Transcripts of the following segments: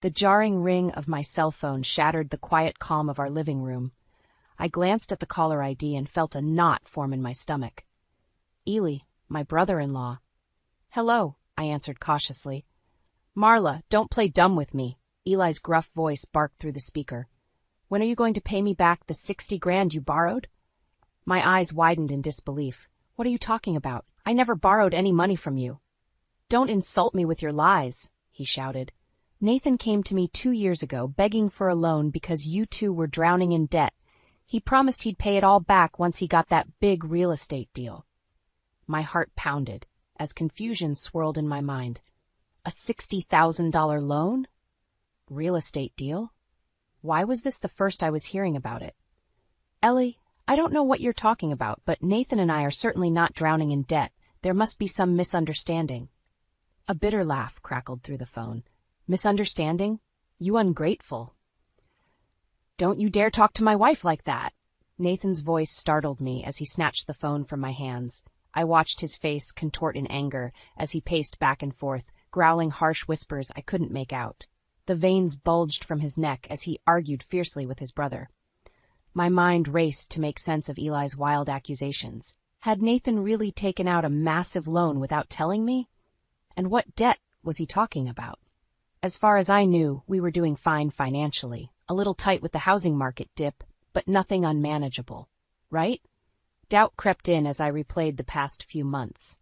The jarring ring of my cell phone shattered the quiet calm of our living room. I glanced at the caller ID and felt a knot form in my stomach. Ely, my brother-in-law. Hello, I answered cautiously. Marla, don't play dumb with me, Eli's gruff voice barked through the speaker. When are you going to pay me back the 60 grand you borrowed? My eyes widened in disbelief. What are you talking about? I never borrowed any money from you. Don't insult me with your lies, he shouted. Nathan came to me 2 years ago begging for a loan because you two were drowning in debt. He promised he'd pay it all back once he got that big real estate deal. My heart pounded as confusion swirled in my mind. A $60,000 loan? Real estate deal? Why was this the first I was hearing about it? Ellie, I don't know what you're talking about, but Nathan and I are certainly not drowning in debt. There must be some misunderstanding. A bitter laugh crackled through the phone. Misunderstanding? You ungrateful. Don't you dare talk to my wife like that. Nathan's voice startled me as he snatched the phone from my hands. I watched his face contort in anger as he paced back and forth, growling harsh whispers I couldn't make out. The veins bulged from his neck as he argued fiercely with his brother. My mind raced to make sense of Eli's wild accusations. Had Nathan really taken out a massive loan without telling me? And what debt was he talking about? As far as I knew, we were doing fine financially, a little tight with the housing market dip, but nothing unmanageable. Right? Doubt crept in as I replayed the past few months.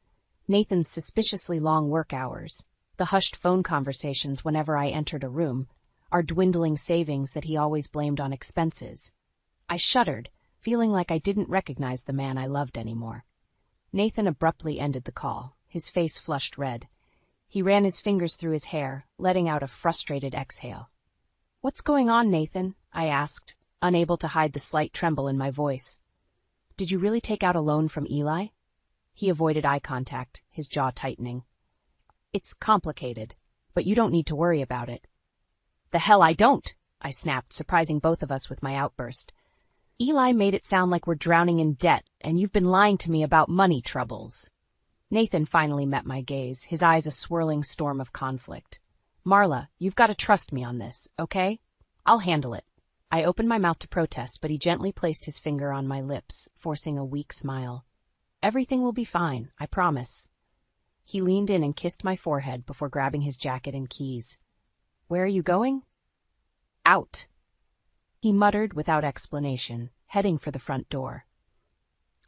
Nathan's suspiciously long work hours, the hushed phone conversations whenever I entered a room, our dwindling savings that he always blamed on expenses. I shuddered, feeling like I didn't recognize the man I loved anymore. Nathan abruptly ended the call, his face flushed red. He ran his fingers through his hair, letting out a frustrated exhale. What's going on, Nathan? I asked, unable to hide the slight tremble in my voice. Did you really take out a loan from Eli? He avoided eye contact, his jaw tightening. It's complicated, but you don't need to worry about it. The hell I don't, I snapped, surprising both of us with my outburst. Eli made it sound like we're drowning in debt, and you've been lying to me about money troubles. Nathan finally met my gaze, his eyes a swirling storm of conflict. Marla, you've got to trust me on this, okay? I'll handle it. I opened my mouth to protest, but he gently placed his finger on my lips, forcing a weak smile. Everything will be fine, I promise. He leaned in and kissed my forehead before grabbing his jacket and keys. Where are you going? Out. He muttered without explanation, heading for the front door.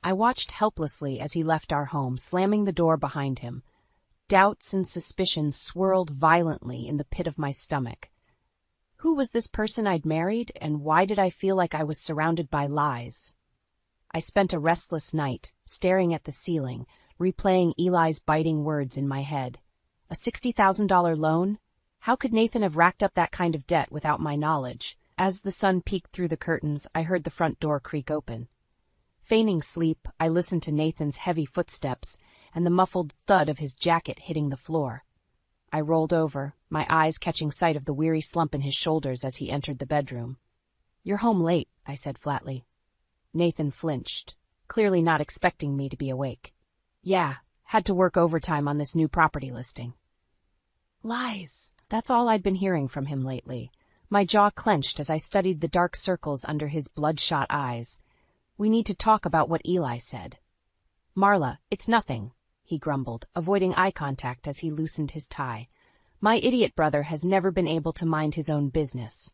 I watched helplessly as he left our home, slamming the door behind him. Doubts and suspicions swirled violently in the pit of my stomach. Who was this person I'd married, and why did I feel like I was surrounded by lies? I spent a restless night, staring at the ceiling, replaying Eli's biting words in my head. A $60,000 loan? How could Nathan have racked up that kind of debt without my knowledge? As the sun peeked through the curtains, I heard the front door creak open. Feigning sleep, I listened to Nathan's heavy footsteps and the muffled thud of his jacket hitting the floor. I rolled over, my eyes catching sight of the weary slump in his shoulders as he entered the bedroom. You're home late, I said flatly. Nathan flinched, clearly not expecting me to be awake. Yeah, had to work overtime on this new property listing. Lies. That's all I'd been hearing from him lately. My jaw clenched as I studied the dark circles under his bloodshot eyes. We need to talk about what Eli said. Marla, it's nothing, he grumbled, avoiding eye contact as he loosened his tie. My idiot brother has never been able to mind his own business.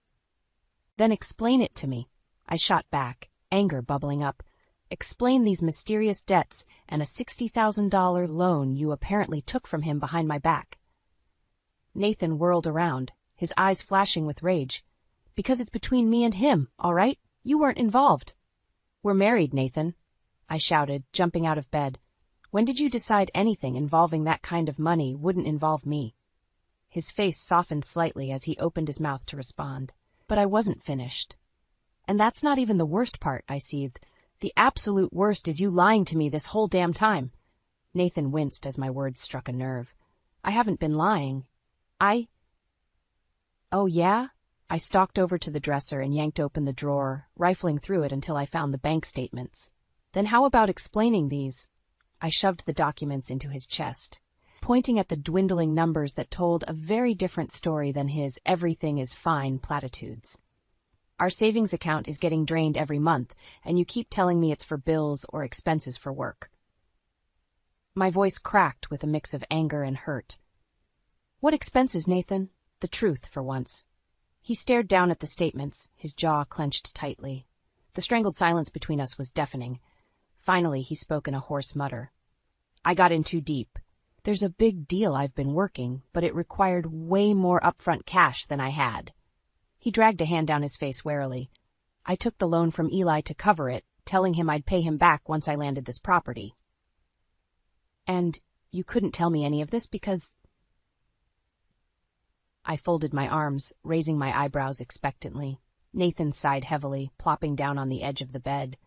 Then explain it to me. I shot back, anger bubbling up. Explain these mysterious debts and a $60,000 loan you apparently took from him behind my back. Nathan whirled around, his eyes flashing with rage. Because it's between me and him, all right? You weren't involved. We're married, Nathan, I shouted, jumping out of bed. When did you decide anything involving that kind of money wouldn't involve me? His face softened slightly as he opened his mouth to respond. But I wasn't finished. And that's not even the worst part, I seethed. The absolute worst is you lying to me this whole damn time. Nathan winced as my words struck a nerve. I haven't been lying. Oh, yeah? I stalked over to the dresser and yanked open the drawer, rifling through it until I found the bank statements. Then how about explaining these? I shoved the documents into his chest. pointing at the dwindling numbers that told a very different story than his "everything is fine" platitudes. "Our savings account is getting drained every month, and you keep telling me it's for bills or expenses for work." My voice cracked with a mix of anger and hurt. "What expenses, Nathan? The truth, for once." He stared down at the statements, his jaw clenched tightly. The strangled silence between us was deafening. Finally, he spoke in a hoarse mutter. "I got in too deep. There's a big deal I've been working, but it required way more upfront cash than I had." He dragged a hand down his face warily. "I took the loan from Eli to cover it, telling him I'd pay him back once I landed this property." "And you couldn't tell me any of this because—" I folded my arms, raising my eyebrows expectantly. Nathan sighed heavily, plopping down on the edge of the bed.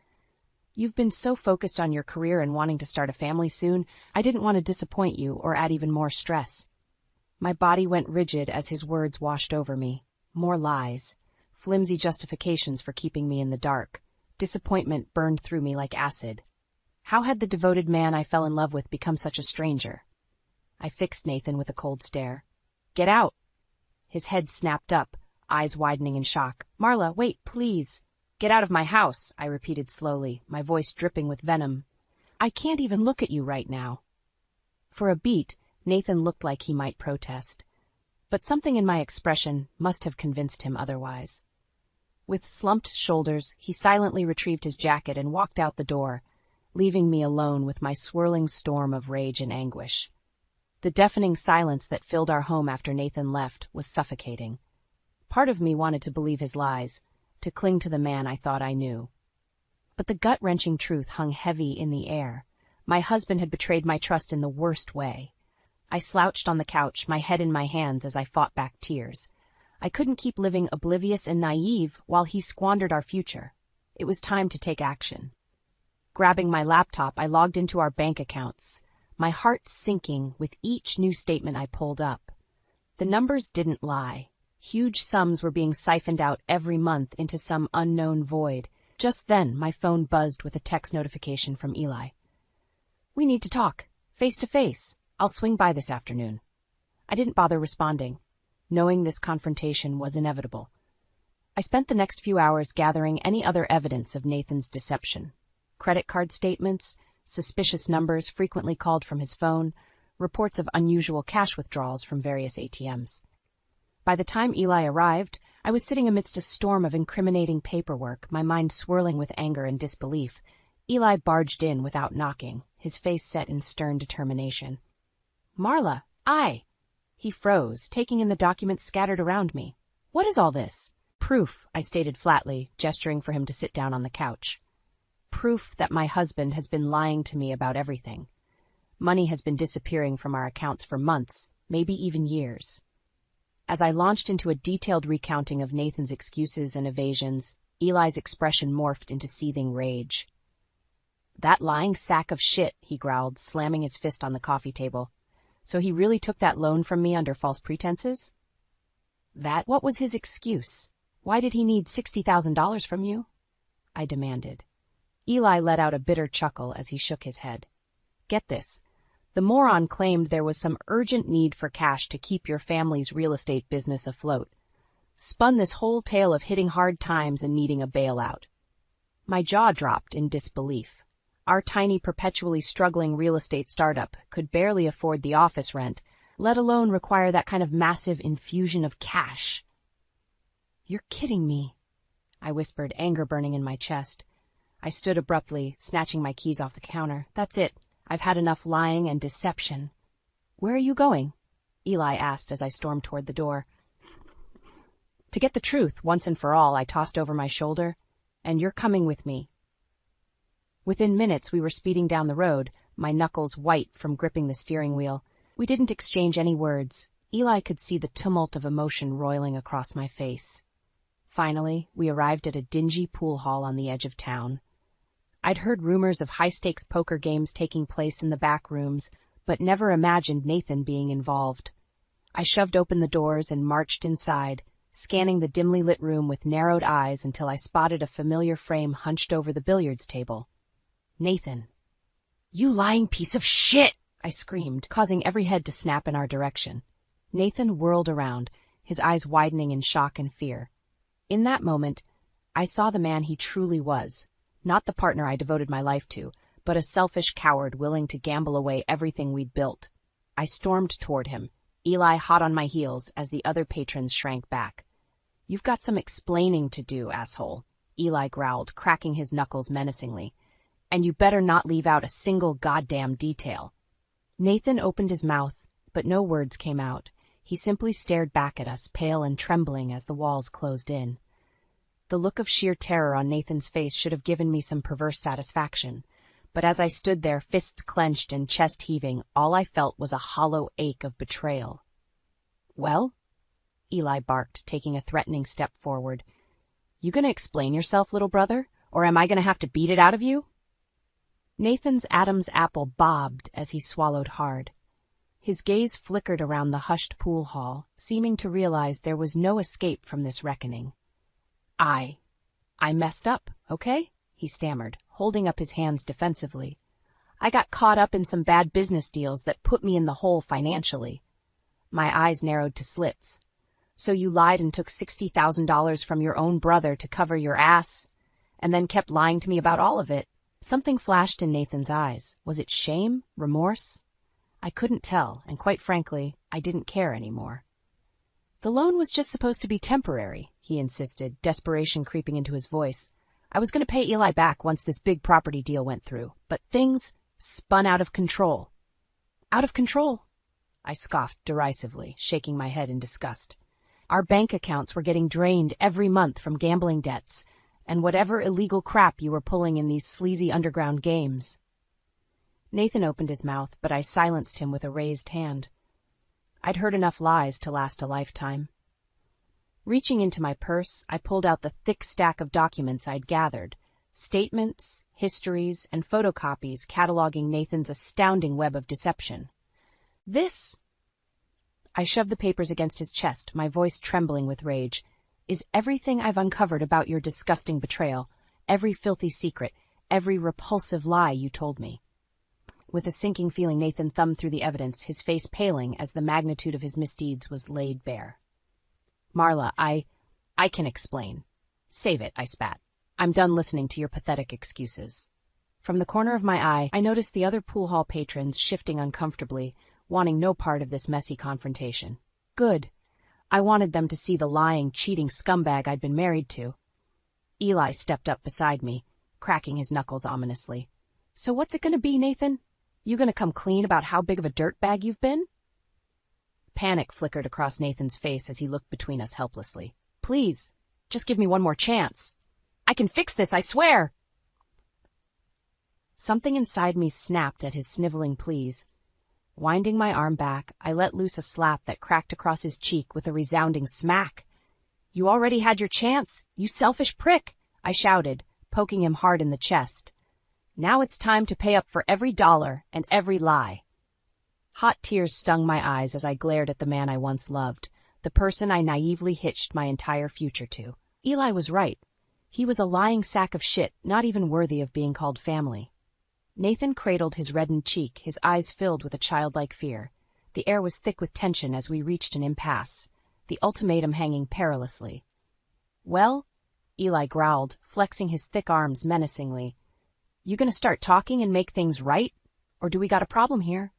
"You've been so focused on your career and wanting to start a family soon, I didn't want to disappoint you or add even more stress." My body went rigid as his words washed over me. More lies, flimsy justifications for keeping me in the dark. Disappointment burned through me like acid. How had the devoted man I fell in love with become such a stranger? I fixed Nathan with a cold stare. "Get out!" His head snapped up, eyes widening in shock. "Marla, wait, please." "Get out of my house," I repeated slowly, my voice dripping with venom. "I can't even look at you right now." For a beat, Nathan looked like he might protest. But something in my expression must have convinced him otherwise. With slumped shoulders, he silently retrieved his jacket and walked out the door, leaving me alone with my swirling storm of rage and anguish. The deafening silence that filled our home after Nathan left was suffocating. Part of me wanted to believe his lies, to cling to the man I thought I knew. But the gut-wrenching truth hung heavy in the air. My husband had betrayed my trust in the worst way. I slouched on the couch, my head in my hands as I fought back tears. I couldn't keep living oblivious and naive while he squandered our future. It was time to take action. Grabbing my laptop, I logged into our bank accounts, my heart sinking with each new statement I pulled up. The numbers didn't lie. Huge sums were being siphoned out every month into some unknown void. Just then, my phone buzzed with a text notification from Eli. "We need to talk, face to face. I'll swing by this afternoon." I didn't bother responding, knowing this confrontation was inevitable. I spent the next few hours gathering any other evidence of Nathan's deception. Credit card statements, suspicious numbers frequently called from his phone, reports of unusual cash withdrawals from various ATMs. By the time Eli arrived, I was sitting amidst a storm of incriminating paperwork, my mind swirling with anger and disbelief. Eli barged in without knocking, his face set in stern determination. "Marla, He froze, taking in the documents scattered around me. "What is all this?" "Proof," I stated flatly, gesturing for him to sit down on the couch. "Proof that my husband has been lying to me about everything. Money has been disappearing from our accounts for months, maybe even years." As I launched into a detailed recounting of Nathan's excuses and evasions, Eli's expression morphed into seething rage. "That lying sack of shit," he growled, slamming his fist on the coffee table. "So he really took that loan from me under false pretenses?" What was his excuse? Why did he need $60,000 from you?" I demanded. Eli let out a bitter chuckle as he shook his head. "Get this. The moron claimed there was some urgent need for cash to keep your family's real estate business afloat. Spun this whole tale of hitting hard times and needing a bailout." My jaw dropped in disbelief. Our tiny, perpetually struggling real estate startup could barely afford the office rent, let alone require that kind of massive infusion of cash. "You're kidding me," I whispered, anger burning in my chest. I stood abruptly, snatching my keys off the counter. "That's it. I've had enough lying and deception." "Where are you going?" Eli asked as I stormed toward the door. "To get the truth, once and for all," I tossed over my shoulder. "And you're coming with me." Within minutes, we were speeding down the road, my knuckles white from gripping the steering wheel. We didn't exchange any words. Eli could see the tumult of emotion roiling across my face. Finally, we arrived at a dingy pool hall on the edge of town. I'd heard rumors of high-stakes poker games taking place in the back rooms, but never imagined Nathan being involved. I shoved open the doors and marched inside, scanning the dimly lit room with narrowed eyes until I spotted a familiar frame hunched over the billiards table. "Nathan." "You lying piece of shit!" I screamed, causing every head to snap in our direction. Nathan whirled around, his eyes widening in shock and fear. In that moment, I saw the man he truly was, not the partner I devoted my life to, but a selfish coward willing to gamble away everything we'd built. I stormed toward him, Eli hot on my heels as the other patrons shrank back. "You've got some explaining to do, asshole," Eli growled, cracking his knuckles menacingly. "And you better not leave out a single goddamn detail." Nathan opened his mouth, but no words came out. He simply stared back at us, pale and trembling as the walls closed in. The look of sheer terror on Nathan's face should have given me some perverse satisfaction. But as I stood there, fists clenched and chest heaving, all I felt was a hollow ache of betrayal. "Well?" Eli barked, taking a threatening step forward. "You gonna explain yourself, little brother, or am I gonna have to beat it out of you?" Nathan's Adam's apple bobbed as he swallowed hard. His gaze flickered around the hushed pool hall, seeming to realize there was no escape from this reckoning. I messed up, okay?" he stammered, holding up his hands defensively. "I got caught up in some bad business deals that put me in the hole financially." My eyes narrowed to slits. "So you lied and took $60,000 from your own brother to cover your ass, and then kept lying to me about all of it?" Something flashed in Nathan's eyes. Was it shame? Remorse? I couldn't tell, and quite frankly, I didn't care anymore. "The loan was just supposed to be temporary," he insisted, desperation creeping into his voice. "I was going to pay Eli back once this big property deal went through, but things spun out of control." "Out of control?" I scoffed derisively, shaking my head in disgust. "Our bank accounts were getting drained every month from gambling debts and whatever illegal crap you were pulling in these sleazy underground games." Nathan opened his mouth, but I silenced him with a raised hand. I'd heard enough lies to last a lifetime. Reaching into my purse, I pulled out the thick stack of documents I'd gathered, statements, histories, and photocopies cataloging Nathan's astounding web of deception. "This," I shoved the papers against his chest, my voice trembling with rage, "is everything I've uncovered about your disgusting betrayal, every filthy secret, every repulsive lie you told me." With a sinking feeling, Nathan thumbed through the evidence, his face paling as the magnitude of his misdeeds was laid bare. "Marla, I can explain." "Save it," I spat. "I'm done listening to your pathetic excuses." From the corner of my eye, I noticed the other pool hall patrons shifting uncomfortably, wanting no part of this messy confrontation. Good. I wanted them to see the lying, cheating scumbag I'd been married to. Eli stepped up beside me, cracking his knuckles ominously. "So what's it gonna be, Nathan? You gonna come clean about how big of a dirtbag you've been?" Panic flickered across Nathan's face as he looked between us helplessly. "Please, just give me one more chance. I can fix this, I swear!" Something inside me snapped at his sniveling pleas. Winding my arm back, I let loose a slap that cracked across his cheek with a resounding smack. "You already had your chance, you selfish prick!" I shouted, poking him hard in the chest. "Now it's time to pay up for every dollar and every lie." Hot tears stung my eyes as I glared at the man I once loved, the person I naively hitched my entire future to. Eli was right. He was a lying sack of shit, not even worthy of being called family. Nathan cradled his reddened cheek, his eyes filled with a childlike fear. The air was thick with tension as we reached an impasse, the ultimatum hanging perilously. "Well," Eli growled, flexing his thick arms menacingly, "you gonna start talking and make things right? Or do we got a problem here?"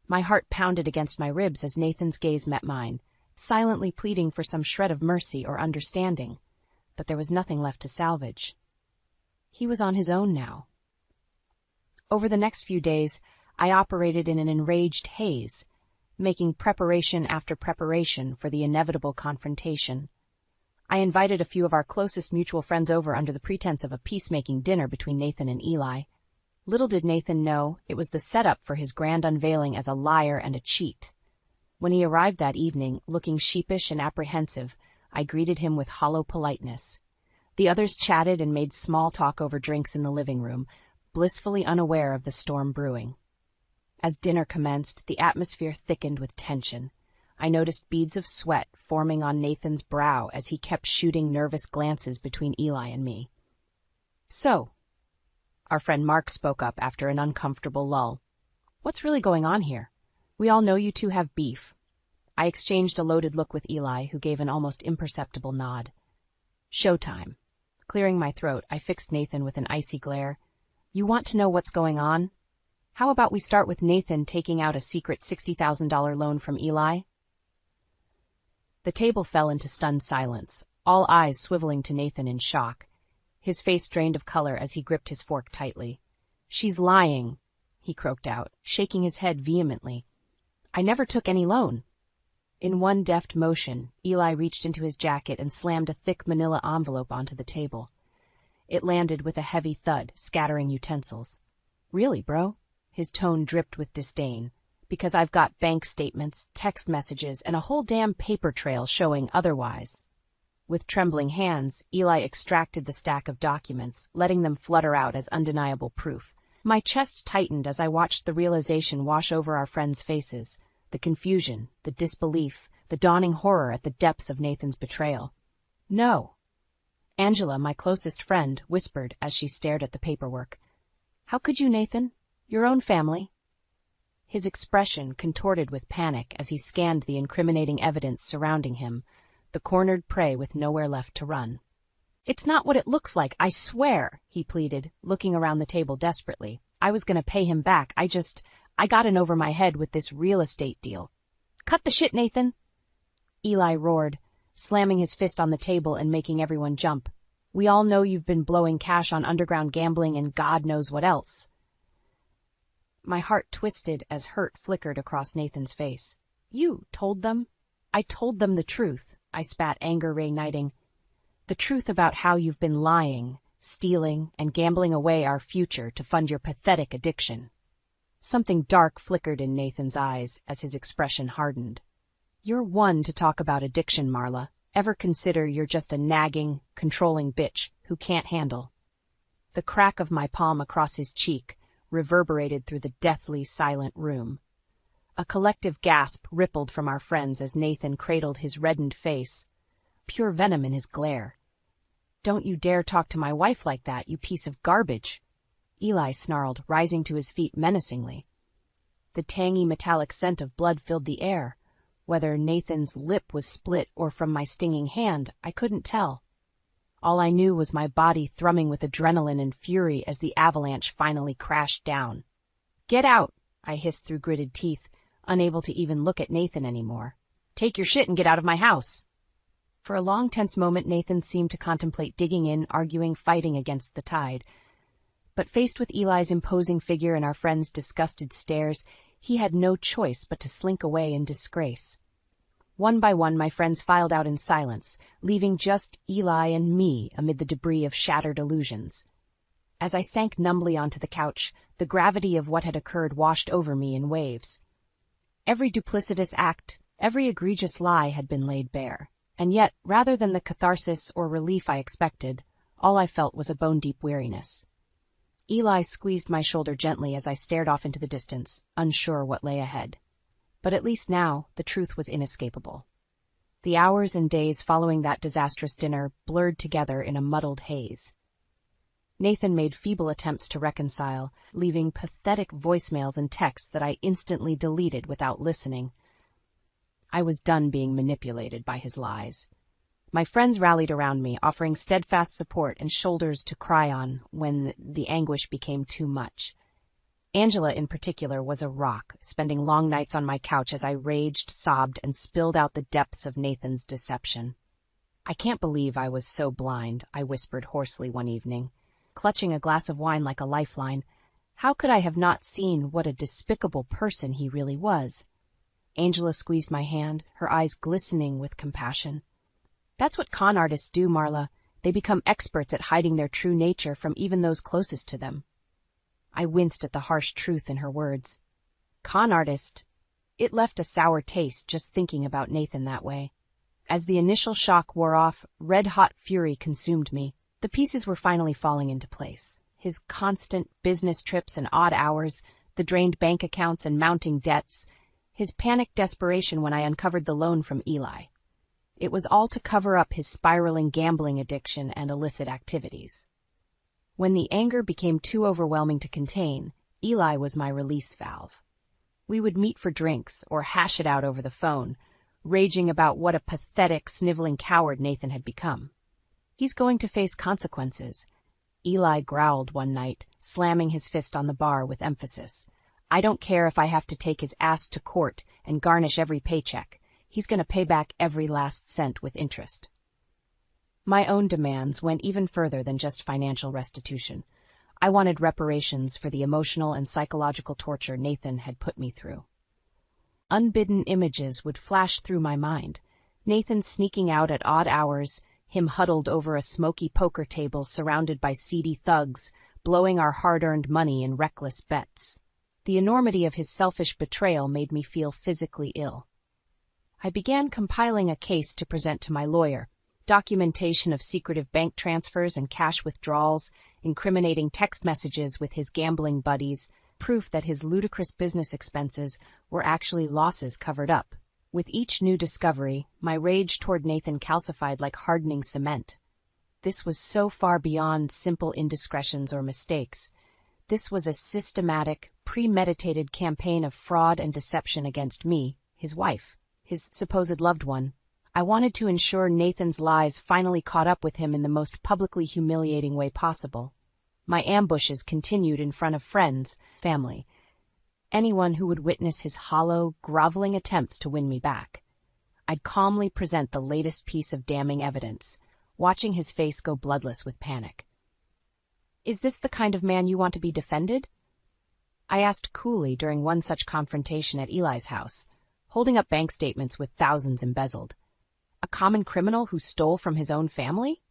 My heart pounded against my ribs as Nathan's gaze met mine, silently pleading for some shred of mercy or understanding. But there was nothing left to salvage. He was on his own now. Over the next few days, I operated in an enraged haze, making preparation after preparation for the inevitable confrontation. I invited a few of our closest mutual friends over under the pretense of a peacemaking dinner between Nathan and Eli. Little did Nathan know it was the setup for his grand unveiling as a liar and a cheat. When he arrived that evening, looking sheepish and apprehensive, I greeted him with hollow politeness. The others chatted and made small talk over drinks in the living room, blissfully unaware of the storm brewing. As dinner commenced, the atmosphere thickened with tension. I noticed beads of sweat forming on Nathan's brow as he kept shooting nervous glances between Eli and me. "So," our friend Mark spoke up after an uncomfortable lull, What's really going on here? We all know you two have beef. I exchanged a loaded look with Eli, who gave an almost imperceptible nod. Showtime. Clearing my throat, I fixed Nathan with an icy glare. You want to know what's going on? How about we start with Nathan taking out a secret $60,000 loan from Eli? The table fell into stunned silence, all eyes swiveling to Nathan in shock. His face drained of color as he gripped his fork tightly. She's lying, he croaked out, shaking his head vehemently. I never took any loan. In one deft motion, Eli reached into his jacket and slammed a thick manila envelope onto the table. It landed with a heavy thud, scattering utensils. Really, bro? His tone dripped with disdain. Because I've got bank statements, text messages, and a whole damn paper trail showing otherwise. With trembling hands, Eli extracted the stack of documents, letting them flutter out as undeniable proof. My chest tightened as I watched the realization wash over our friends' faces. The confusion, the disbelief, the dawning horror at the depths of Nathan's betrayal. No. Angela, my closest friend, whispered as she stared at the paperwork. How could you, Nathan? Your own family. His expression contorted with panic as he scanned the incriminating evidence surrounding him, the cornered prey with nowhere left to run. It's not what it looks like, I swear, he pleaded, looking around the table desperately. I was going to pay him back. I got in over my head with this real estate deal. Cut the shit, Nathan! Eli roared, slamming his fist on the table and making everyone jump. We all know you've been blowing cash on underground gambling and God knows what else. My heart twisted as hurt flickered across Nathan's face. You told them? I told them the truth, I spat, anger reigniting. The truth about how you've been lying, stealing, and gambling away our future to fund your pathetic addiction. Something dark flickered in Nathan's eyes as his expression hardened. You're one to talk about addiction, Marla. Ever consider you're just a nagging, controlling bitch who can't handle? The crack of my palm across his cheek reverberated through the deathly silent room. A collective gasp rippled from our friends as Nathan cradled his reddened face, pure venom in his glare. Don't you dare talk to my wife like that, you piece of garbage! Eli snarled, rising to his feet menacingly. The tangy metallic scent of blood filled the air. Whether Nathan's lip was split or from my stinging hand, I couldn't tell. All I knew was my body thrumming with adrenaline and fury as the avalanche finally crashed down. Get out, I hissed through gritted teeth, unable to even look at Nathan anymore. Take your shit and get out of my house. For a long, tense moment, Nathan seemed to contemplate digging in, arguing, fighting against the tide. But faced with Eli's imposing figure and our friends' disgusted stares, he had no choice but to slink away in disgrace. One by one, my friends filed out in silence, leaving just Eli and me amid the debris of shattered illusions. As I sank numbly onto the couch, the gravity of what had occurred washed over me in waves. Every duplicitous act, every egregious lie had been laid bare. And yet, rather than the catharsis or relief I expected, all I felt was a bone-deep weariness. Eli squeezed my shoulder gently as I stared off into the distance, unsure what lay ahead. But at least now, the truth was inescapable. The hours and days following that disastrous dinner blurred together in a muddled haze. Nathan made feeble attempts to reconcile, leaving pathetic voicemails and texts that I instantly deleted without listening. I was done being manipulated by his lies. My friends rallied around me, offering steadfast support and shoulders to cry on when the anguish became too much. Angela, in particular, was a rock, spending long nights on my couch as I raged, sobbed, and spilled out the depths of Nathan's deception. I can't believe I was so blind, I whispered hoarsely one evening, clutching a glass of wine like a lifeline. How could I have not seen what a despicable person he really was? Angela squeezed my hand, her eyes glistening with compassion. That's what con artists do, Marla. They become experts at hiding their true nature from even those closest to them. I winced at the harsh truth in her words. Con artist? It left a sour taste just thinking about Nathan that way. As the initial shock wore off, red-hot fury consumed me. The pieces were finally falling into place. His constant business trips and odd hours, the drained bank accounts and mounting debts, his panicked desperation when I uncovered the loan from Eli. It was all to cover up his spiraling gambling addiction and illicit activities. When the anger became too overwhelming to contain, Eli was my release valve. We would meet for drinks or hash it out over the phone, raging about what a pathetic, sniveling coward Nathan had become. He's going to face consequences. Eli growled one night, slamming his fist on the bar with emphasis. I don't care if I have to take his ass to court and garnish every paycheck. He's going to pay back every last cent with interest. My own demands went even further than just financial restitution. I wanted reparations for the emotional and psychological torture Nathan had put me through. Unbidden images would flash through my mind. Nathan sneaking out at odd hours, him huddled over a smoky poker table surrounded by seedy thugs, blowing our hard-earned money in reckless bets. The enormity of his selfish betrayal made me feel physically ill. I began compiling a case to present to my lawyer, documentation of secretive bank transfers and cash withdrawals, incriminating text messages with his gambling buddies, proof that his ludicrous business expenses were actually losses covered up. With each new discovery, my rage toward Nathan calcified like hardening cement. This was so far beyond simple indiscretions or mistakes. This was a systematic, premeditated campaign of fraud and deception against me, his wife, his supposed loved one. I wanted to ensure Nathan's lies finally caught up with him in the most publicly humiliating way possible. My ambushes continued in front of friends, family, anyone who would witness his hollow, groveling attempts to win me back. I'd calmly present the latest piece of damning evidence, watching his face go bloodless with panic. Is this the kind of man you want to be defended? I asked coolly during one such confrontation at Eli's house, holding up bank statements with thousands embezzled. A common criminal who stole from his own family?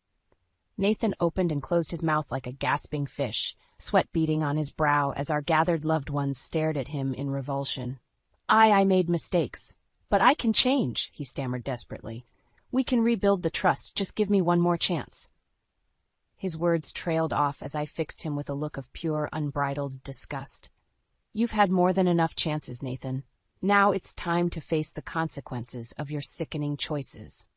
Nathan opened and closed his mouth like a gasping fish, sweat beading on his brow as our gathered loved ones stared at him in revulsion. I made mistakes, but I can change, he stammered desperately. We can rebuild the trust, just give me one more chance. His words trailed off as I fixed him with a look of pure, unbridled disgust. You've had more than enough chances, Nathan. Now it's time to face the consequences of your sickening choices.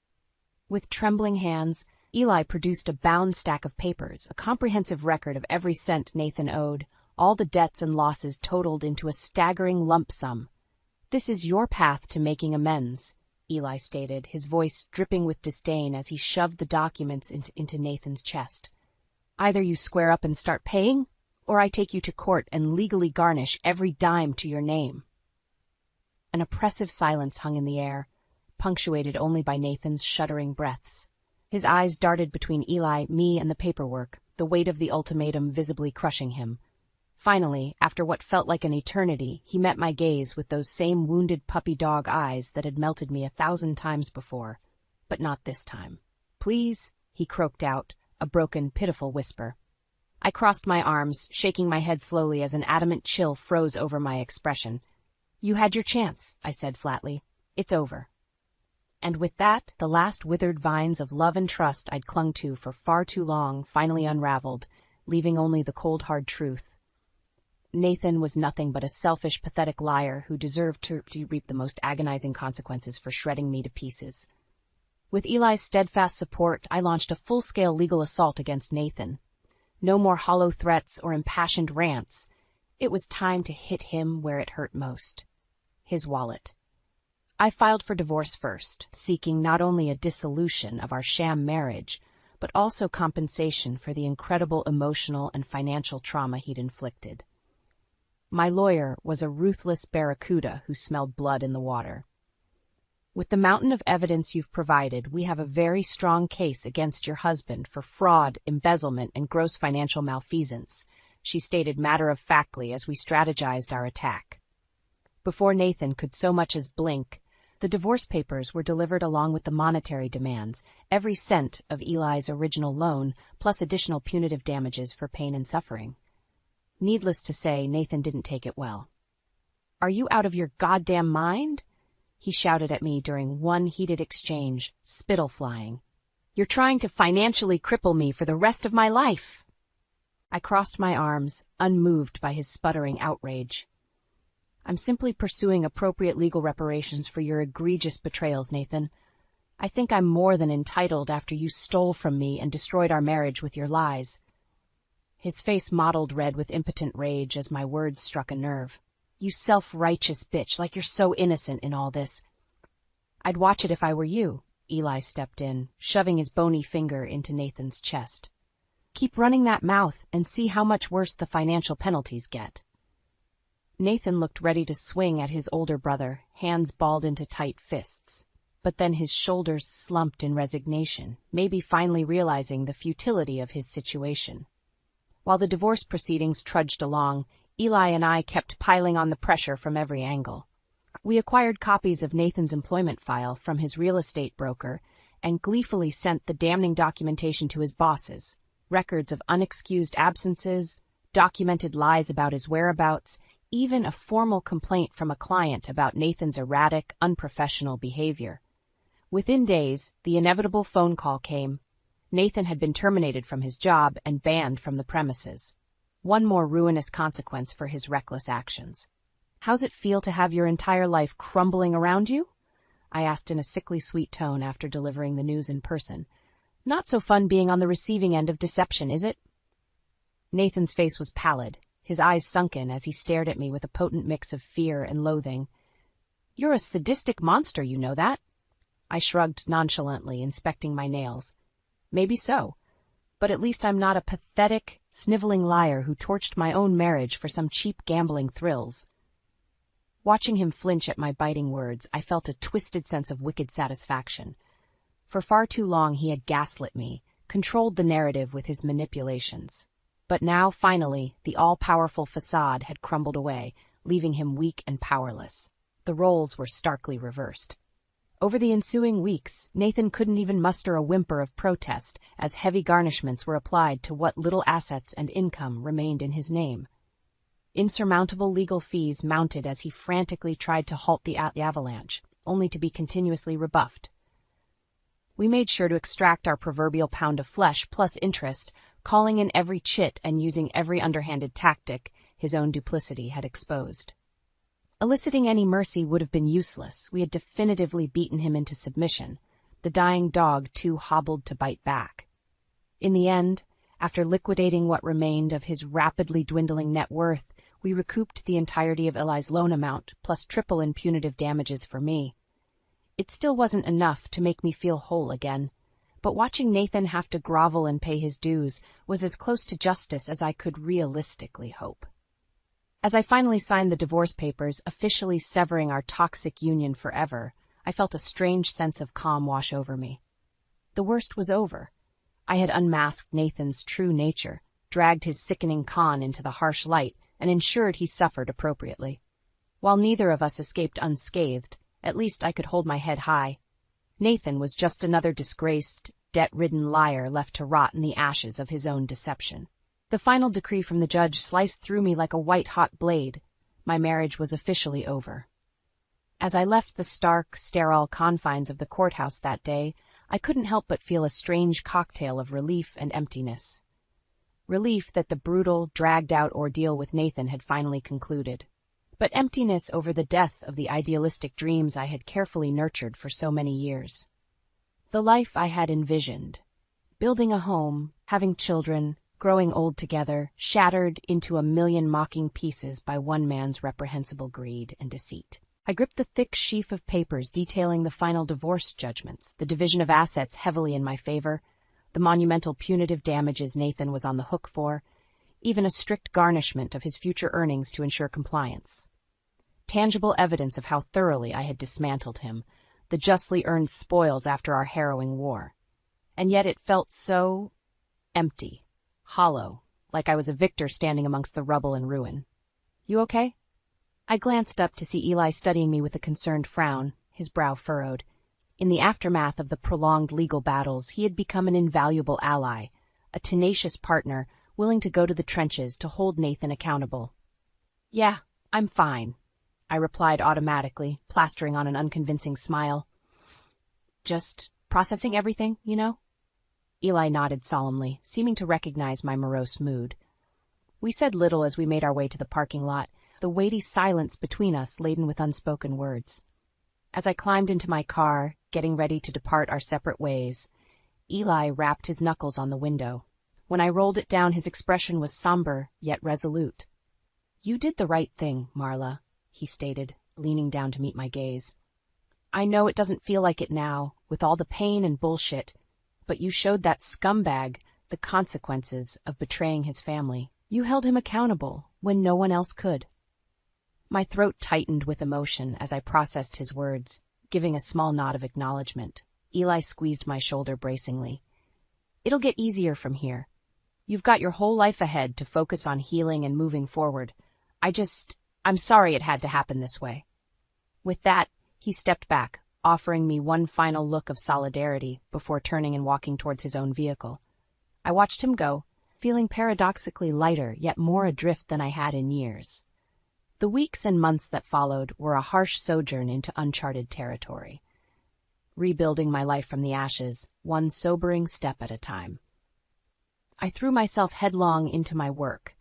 With trembling hands, Eli produced a bound stack of papers, a comprehensive record of every cent Nathan owed, all the debts and losses totaled into a staggering lump sum. This is your path to making amends, Eli stated, his voice dripping with disdain as he shoved the documents into Nathan's chest. Either you square up and start paying, or I take you to court and legally garnish every dime to your name. An oppressive silence hung in the air, punctuated only by Nathan's shuddering breaths. His eyes darted between Eli, me, and the paperwork, the weight of the ultimatum visibly crushing him. Finally, after what felt like an eternity, he met my gaze with those same wounded puppy dog eyes that had melted me 1,000 times before. But not this time. Please, he croaked out, a broken, pitiful whisper. I crossed my arms, shaking my head slowly as an adamant chill froze over my expression. You had your chance, I said flatly. It's over. And with that, the last withered vines of love and trust I'd clung to for far too long finally unraveled, leaving only the cold hard truth. Nathan was nothing but a selfish, pathetic liar who deserved to reap the most agonizing consequences for shredding me to pieces. With Eli's steadfast support, I launched a full-scale legal assault against Nathan. No more hollow threats or impassioned rants. It was time to hit him where it hurt most. His wallet. I filed for divorce first, seeking not only a dissolution of our sham marriage, but also compensation for the incredible emotional and financial trauma he'd inflicted. My lawyer was a ruthless barracuda who smelled blood in the water. With the mountain of evidence you've provided, we have a very strong case against your husband for fraud, embezzlement, and gross financial malfeasance, she stated matter-of-factly as we strategized our attack. Before Nathan could so much as blink, the divorce papers were delivered along with the monetary demands, every cent of Eli's original loan, plus additional punitive damages for pain and suffering. Needless to say, Nathan didn't take it well. Are you out of your goddamn mind? He shouted at me during one heated exchange, spittle flying. You're trying to financially cripple me for the rest of my life. I crossed my arms, unmoved by his sputtering outrage. I'm simply pursuing appropriate legal reparations for your egregious betrayals, Nathan. I think I'm more than entitled after you stole from me and destroyed our marriage with your lies. His face mottled red with impotent rage as my words struck a nerve. You self-righteous bitch, like you're so innocent in all this. I'd watch it if I were you, Eli stepped in, shoving his bony finger into Nathan's chest. Keep running that mouth and see how much worse the financial penalties get. Nathan looked ready to swing at his older brother, hands balled into tight fists. But then his shoulders slumped in resignation, maybe finally realizing the futility of his situation. While the divorce proceedings trudged along, Eli and I kept piling on the pressure from every angle. We acquired copies of Nathan's employment file from his real estate broker and gleefully sent the damning documentation to his bosses, records of unexcused absences, documented lies about his whereabouts, even a formal complaint from a client about Nathan's erratic, unprofessional behavior. Within days, the inevitable phone call came. Nathan had been terminated from his job and banned from the premises. One more ruinous consequence for his reckless actions. How's it feel to have your entire life crumbling around you? I asked in a sickly sweet tone after delivering the news in person. Not so fun being on the receiving end of deception, is it? Nathan's face was pallid, his eyes sunken as he stared at me with a potent mix of fear and loathing. You're a sadistic monster, you know that? I shrugged nonchalantly, inspecting my nails. Maybe so, but at least I'm not a pathetic, sniveling liar who torched my own marriage for some cheap gambling thrills. Watching him flinch at my biting words, I felt a twisted sense of wicked satisfaction. For far too long he had gaslit me, controlled the narrative with his manipulations. But now, finally, the all-powerful facade had crumbled away, leaving him weak and powerless. The roles were starkly reversed. Over the ensuing weeks, Nathan couldn't even muster a whimper of protest as heavy garnishments were applied to what little assets and income remained in his name. Insurmountable legal fees mounted as he frantically tried to halt the avalanche, only to be continuously rebuffed. We made sure to extract our proverbial pound of flesh plus interest, calling in every chit and using every underhanded tactic his own duplicity had exposed. Eliciting any mercy would have been useless. We had definitively beaten him into submission, the dying dog too hobbled to bite back. In the end, after liquidating what remained of his rapidly dwindling net worth, we recouped the entirety of Eli's loan amount, plus triple in punitive damages for me. It still wasn't enough to make me feel whole again, but watching Nathan have to grovel and pay his dues was as close to justice as I could realistically hope. As I finally signed the divorce papers, officially severing our toxic union forever, I felt a strange sense of calm wash over me. The worst was over. I had unmasked Nathan's true nature, dragged his sickening con into the harsh light, and ensured he suffered appropriately. While neither of us escaped unscathed, at least I could hold my head high. Nathan was just another disgraced, debt-ridden liar left to rot in the ashes of his own deception. The final decree from the judge sliced through me like a white-hot blade. My marriage was officially over. As I left the stark, sterile confines of the courthouse that day, I couldn't help but feel a strange cocktail of relief and emptiness. Relief that the brutal, dragged-out ordeal with Nathan had finally concluded, but emptiness over the death of the idealistic dreams I had carefully nurtured for so many years. The life I had envisioned, building a home, having children, growing old together, shattered into a million mocking pieces by one man's reprehensible greed and deceit. I gripped the thick sheaf of papers detailing the final divorce judgments, the division of assets heavily in my favor, the monumental punitive damages Nathan was on the hook for, even a strict garnishment of his future earnings to ensure compliance. Tangible evidence of how thoroughly I had dismantled him, the justly earned spoils after our harrowing war. And yet it felt so empty. Hollow, like I was a victor standing amongst the rubble and ruin. You okay? I glanced up to see Eli studying me with a concerned frown, his brow furrowed. In the aftermath of the prolonged legal battles, he had become an invaluable ally, a tenacious partner willing to go to the trenches to hold Nathan accountable. Yeah, I'm fine, I replied automatically, plastering on an unconvincing smile. Just processing everything, you know? Eli nodded solemnly, seeming to recognize my morose mood. We said little as we made our way to the parking lot, the weighty silence between us laden with unspoken words. As I climbed into my car, getting ready to depart our separate ways, Eli rapped his knuckles on the window. When I rolled it down, his expression was somber, yet resolute. You did the right thing, Marla, he stated, leaning down to meet my gaze. I know it doesn't feel like it now, with all the pain and bullshit, but you showed that scumbag the consequences of betraying his family. You held him accountable when no one else could. My throat tightened with emotion as I processed his words, giving a small nod of acknowledgement. Eli squeezed my shoulder bracingly. It'll get easier from here. You've got your whole life ahead to focus on healing and moving forward. I'm sorry it had to happen this way. With that, he stepped back, offering me one final look of solidarity before turning and walking towards his own vehicle. I watched him go, feeling paradoxically lighter yet more adrift than I had in years. The weeks and months that followed were a harsh sojourn into uncharted territory, rebuilding my life from the ashes, one sobering step at a time. I threw myself headlong into my work,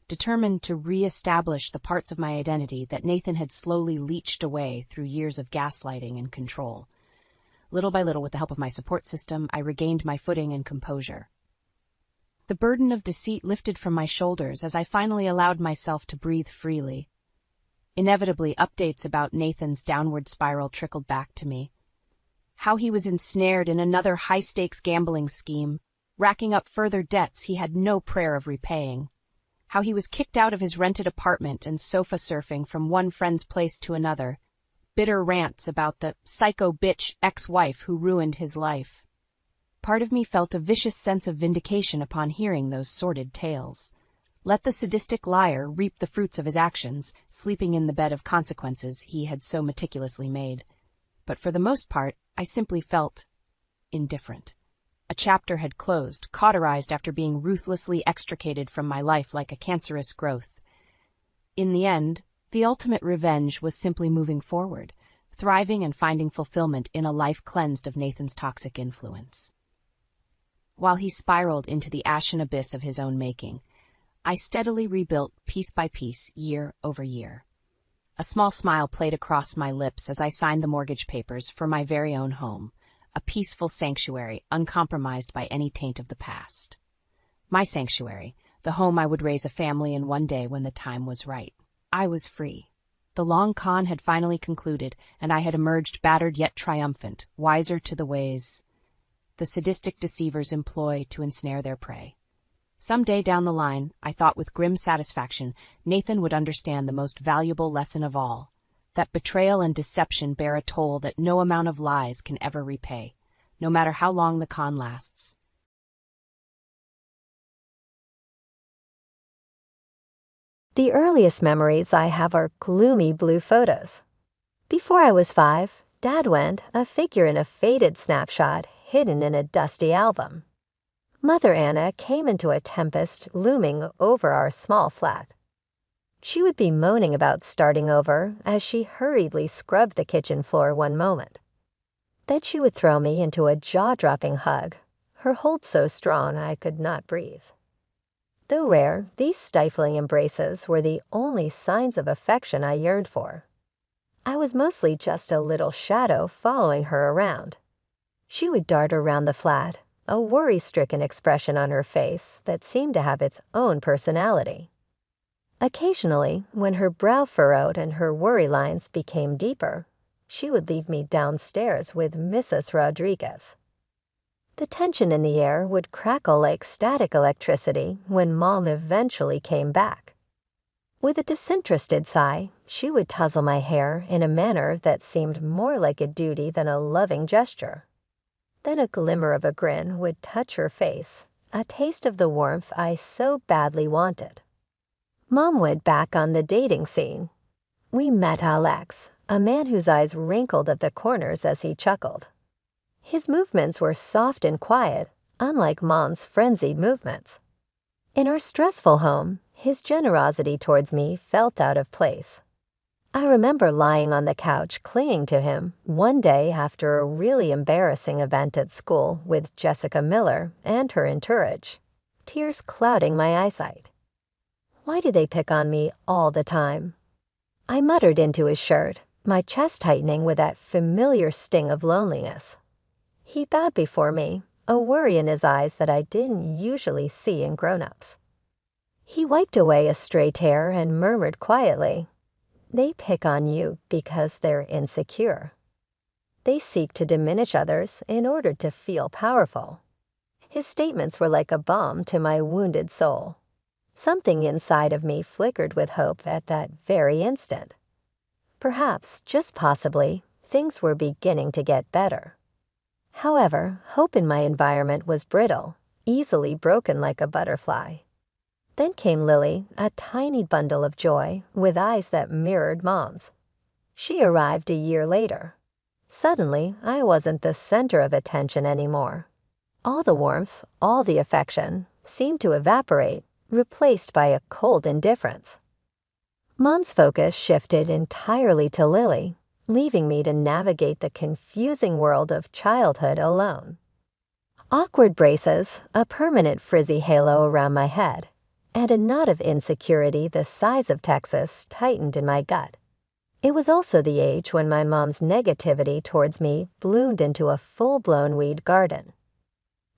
determined to re-establish the parts of my identity that Nathan had slowly leached away through years of gaslighting and control. Little by little, with the help of my support system, I regained my footing and composure. The burden of deceit lifted from my shoulders as I finally allowed myself to breathe freely. Inevitably, updates about Nathan's downward spiral trickled back to me. How he was ensnared in another high-stakes gambling scheme, racking up further debts he had no prayer of repaying. How he was kicked out of his rented apartment and sofa surfing from one friend's place to another. Bitter rants about the psycho bitch ex-wife who ruined his life. Part of me felt a vicious sense of vindication upon hearing those sordid tales. Let the sadistic liar reap the fruits of his actions, sleeping in the bed of consequences he had so meticulously made. But for the most part, I simply felt indifferent. A chapter had closed, cauterized after being ruthlessly extricated from my life like a cancerous growth. In the end, the ultimate revenge was simply moving forward, thriving and finding fulfillment in a life cleansed of Nathan's toxic influence. While he spiraled into the ashen abyss of his own making, I steadily rebuilt piece by piece, year over year. A small smile played across my lips as I signed the mortgage papers for my very own home, a peaceful sanctuary uncompromised by any taint of the past. My sanctuary, the home I would raise a family in one day when the time was right. I was free. The long con had finally concluded, and I had emerged battered yet triumphant, wiser to the ways the sadistic deceivers employ to ensnare their prey. Some day down the line, I thought with grim satisfaction, Nathan would understand the most valuable lesson of all, that betrayal and deception bear a toll that no amount of lies can ever repay, no matter how long the con lasts. The earliest memories I have are gloomy blue photos. Before I was 5, Dad went, a figure in a faded snapshot hidden in a dusty album. Mother Anna came into a tempest looming over our small flat. She would be moaning about starting over as she hurriedly scrubbed the kitchen floor one moment. Then she would throw me into a jaw-dropping hug, her hold so strong I could not breathe. Though rare, these stifling embraces were the only signs of affection I yearned for. I was mostly just a little shadow following her around. She would dart around the flat, a worry-stricken expression on her face that seemed to have its own personality. Occasionally, when her brow furrowed and her worry lines became deeper, she would leave me downstairs with Mrs. Rodriguez. The tension in the air would crackle like static electricity when Mom eventually came back. With a disinterested sigh, she would tussle my hair in a manner that seemed more like a duty than a loving gesture. Then a glimmer of a grin would touch her face, a taste of the warmth I so badly wanted. Mom went back on the dating scene. We met Alex, a man whose eyes wrinkled at the corners as he chuckled. His movements were soft and quiet, unlike Mom's frenzied movements. In our stressful home, his generosity towards me felt out of place. I remember lying on the couch clinging to him one day after a really embarrassing event at school with Jessica Miller and her entourage, tears clouding my eyesight. Why do they pick on me all the time? I muttered into his shirt, my chest tightening with that familiar sting of loneliness. He bowed before me, a worry in his eyes that I didn't usually see in grown-ups. He wiped away a stray tear and murmured quietly, They pick on you because they're insecure. They seek to diminish others in order to feel powerful. His statements were like a balm to my wounded soul. Something inside of me flickered with hope at that very instant. Perhaps, just possibly, things were beginning to get better. However, hope in my environment was brittle, easily broken like a butterfly. Then came Lily, a tiny bundle of joy with eyes that mirrored Mom's. She arrived a year later. Suddenly, I wasn't the center of attention anymore. All the warmth, all the affection, seemed to evaporate, replaced by a cold indifference. Mom's focus shifted entirely to Lily, leaving me to navigate the confusing world of childhood alone. Awkward braces, a permanent frizzy halo around my head, and a knot of insecurity the size of Texas tightened in my gut. It was also the age when my mom's negativity towards me bloomed into a full-blown weed garden.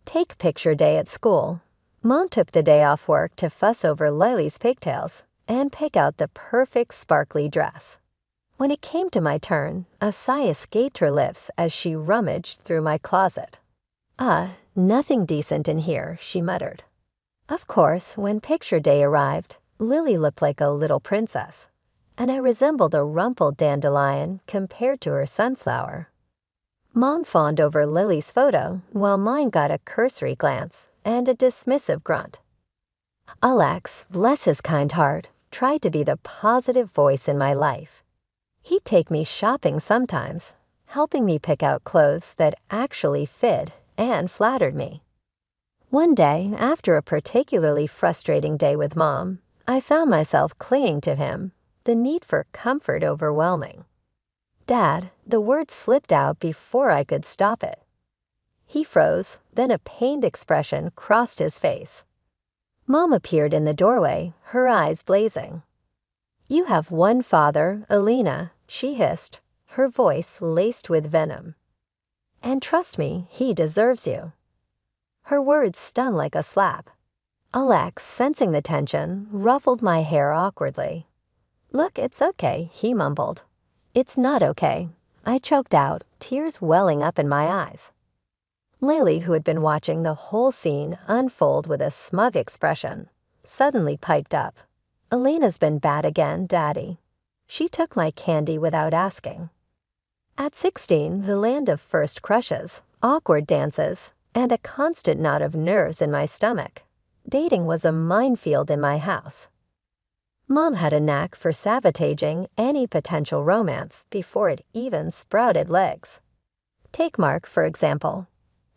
Take picture day at school. Mom took the day off work to fuss over Lily's pigtails and pick out the perfect sparkly dress. When it came to my turn, a sigh escaped her lips as she rummaged through my closet. Nothing decent in here, she muttered. Of course, when picture day arrived, Lily looked like a little princess, and I resembled a rumpled dandelion compared to her sunflower. Mom fawned over Lily's photo while mine got a cursory glance and a dismissive grunt. Alex, bless his kind heart, tried to be the positive voice in my life. He'd take me shopping sometimes, helping me pick out clothes that actually fit and flattered me. One day, after a particularly frustrating day with Mom, I found myself clinging to him, the need for comfort overwhelming. Dad, the word slipped out before I could stop it. He froze, then a pained expression crossed his face. Mom appeared in the doorway, her eyes blazing. You have one father, Alina, she hissed, her voice laced with venom. And trust me, he deserves you. Her words stung like a slap. Alex, sensing the tension, ruffled my hair awkwardly. Look, it's okay, he mumbled. It's not okay, I choked out, tears welling up in my eyes. Lily, who had been watching the whole scene unfold with a smug expression, suddenly piped up. Elena's been bad again, Daddy. She took my candy without asking. At 16, the land of first crushes, awkward dances, and a constant knot of nerves in my stomach, dating was a minefield in my house. Mom had a knack for sabotaging any potential romance before it even sprouted legs. Take Mark, for example.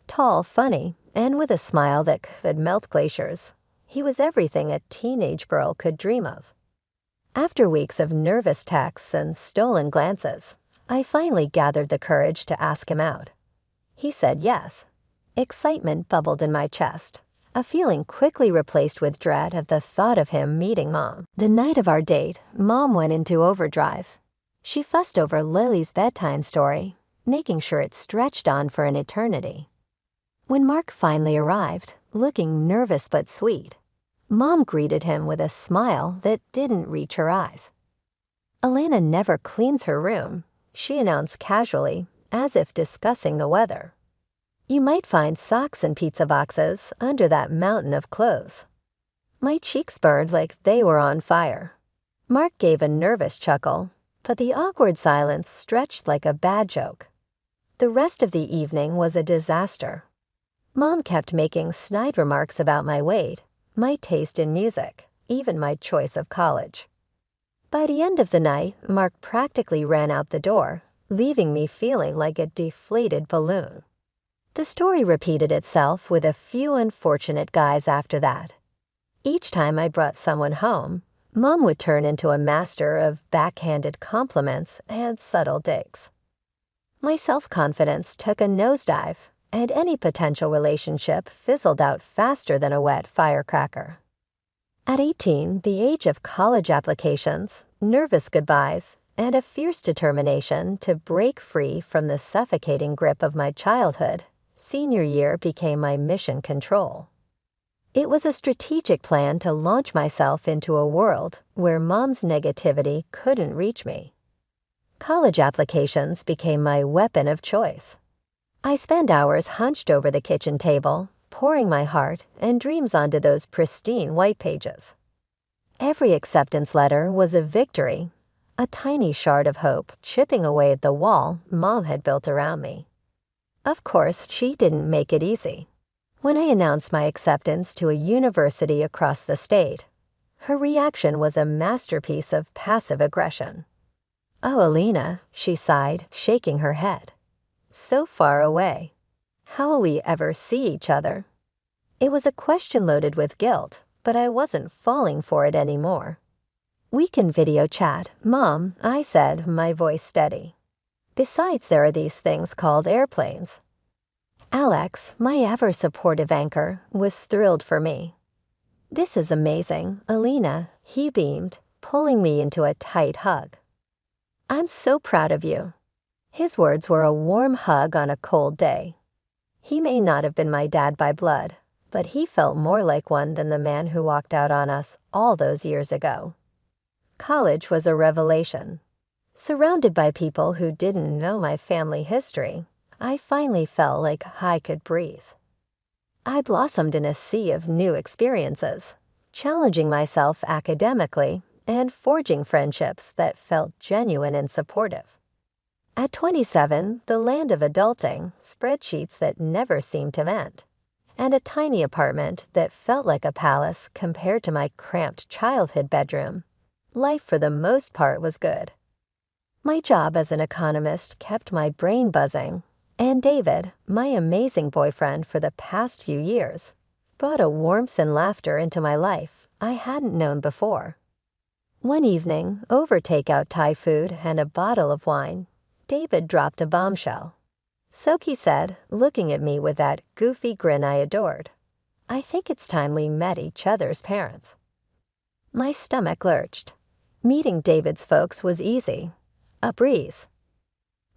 Tall, funny, and with a smile that could melt glaciers, he was everything a teenage girl could dream of. After weeks of nervous texts and stolen glances, I finally gathered the courage to ask him out. He said yes. Excitement bubbled in my chest, a feeling quickly replaced with dread of the thought of him meeting Mom. The night of our date, Mom went into overdrive. She fussed over Lily's bedtime story, making sure it stretched on for an eternity. When Mark finally arrived, looking nervous but sweet, Mom greeted him with a smile that didn't reach her eyes. Elena never cleans her room, she announced casually, as if discussing the weather. You might find socks and pizza boxes under that mountain of clothes. My cheeks burned like they were on fire. Mark gave a nervous chuckle, but the awkward silence stretched like a bad joke. The rest of the evening was a disaster. Mom kept making snide remarks about my weight, my taste in music, even my choice of college. By the end of the night, Mark practically ran out the door, leaving me feeling like a deflated balloon. The story repeated itself with a few unfortunate guys after that. Each time I brought someone home, Mom would turn into a master of backhanded compliments and subtle digs. My self-confidence took a nosedive, and any potential relationship fizzled out faster than a wet firecracker. At 18, the age of college applications, nervous goodbyes, and a fierce determination to break free from the suffocating grip of my childhood, senior year became my mission control. It was a strategic plan to launch myself into a world where Mom's negativity couldn't reach me. College applications became my weapon of choice. I spent hours hunched over the kitchen table, pouring my heart and dreams onto those pristine white pages. Every acceptance letter was a victory, a tiny shard of hope chipping away at the wall Mom had built around me. Of course, she didn't make it easy. When I announced my acceptance to a university across the state, her reaction was a masterpiece of passive aggression. "Oh, Alina," she sighed, shaking her head. "So far away. How will we ever see each other?" It was a question loaded with guilt, but I wasn't falling for it anymore. "We can video chat, Mom," I said, my voice steady. "Besides, there are these things called airplanes." Alex, my ever-supportive anchor, was thrilled for me. "This is amazing, Alina," he beamed, pulling me into a tight hug. "I'm so proud of you." His words were a warm hug on a cold day. He may not have been my dad by blood, but he felt more like one than the man who walked out on us all those years ago. College was a revelation. Surrounded by people who didn't know my family history, I finally felt like I could breathe. I blossomed in a sea of new experiences, challenging myself academically and forging friendships that felt genuine and supportive. At 27, the land of adulting, spreadsheets that never seemed to end, and a tiny apartment that felt like a palace compared to my cramped childhood bedroom, life for the most part was good. My job as an economist kept my brain buzzing, and David, my amazing boyfriend for the past few years, brought a warmth and laughter into my life I hadn't known before. One evening, over takeout Thai food and a bottle of wine, David dropped a bombshell. "So," he said, looking at me with that goofy grin I adored, "I think it's time we met each other's parents." My stomach lurched. Meeting David's folks was easy, a breeze.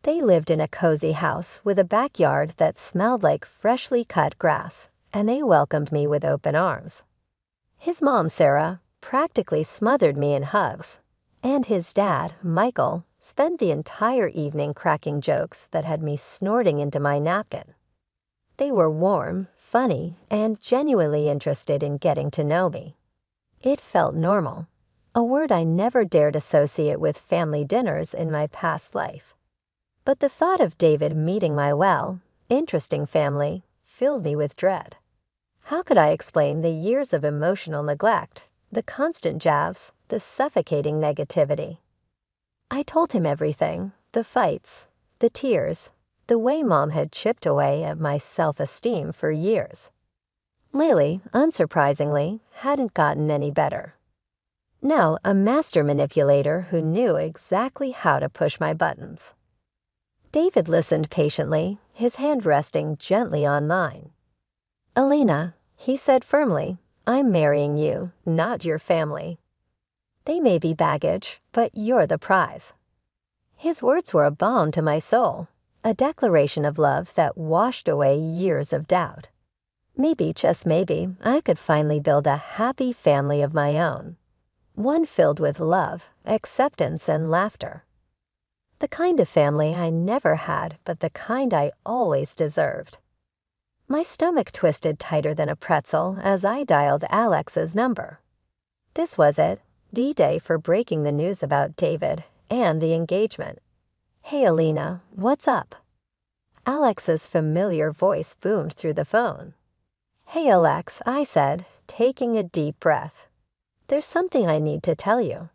They lived in a cozy house with a backyard that smelled like freshly cut grass, and they welcomed me with open arms. His mom, Sarah, practically smothered me in hugs, and his dad, Michael, spent the entire evening cracking jokes that had me snorting into my napkin. They were warm, funny, and genuinely interested in getting to know me. It felt normal, a word I never dared associate with family dinners in my past life. But the thought of David meeting my interesting family filled me with dread. How could I explain the years of emotional neglect, the constant jabs, the suffocating negativity? I told him everything, the fights, the tears, the way Mom had chipped away at my self-esteem for years. Lily, unsurprisingly, hadn't gotten any better. Now a master manipulator who knew exactly how to push my buttons. David listened patiently, his hand resting gently on mine. "Alina," he said firmly, "I'm marrying you, not your family. They may be baggage, but you're the prize." His words were a balm to my soul, a declaration of love that washed away years of doubt. Maybe, just maybe, I could finally build a happy family of my own, one filled with love, acceptance, and laughter. The kind of family I never had, but the kind I always deserved. My stomach twisted tighter than a pretzel as I dialed Alex's number. This was it, D-Day for breaking the news about David and the engagement. "Hey, Alina, what's up?" Alex's familiar voice boomed through the phone. "Hey, Alex," I said, taking a deep breath. "There's something I need to tell you."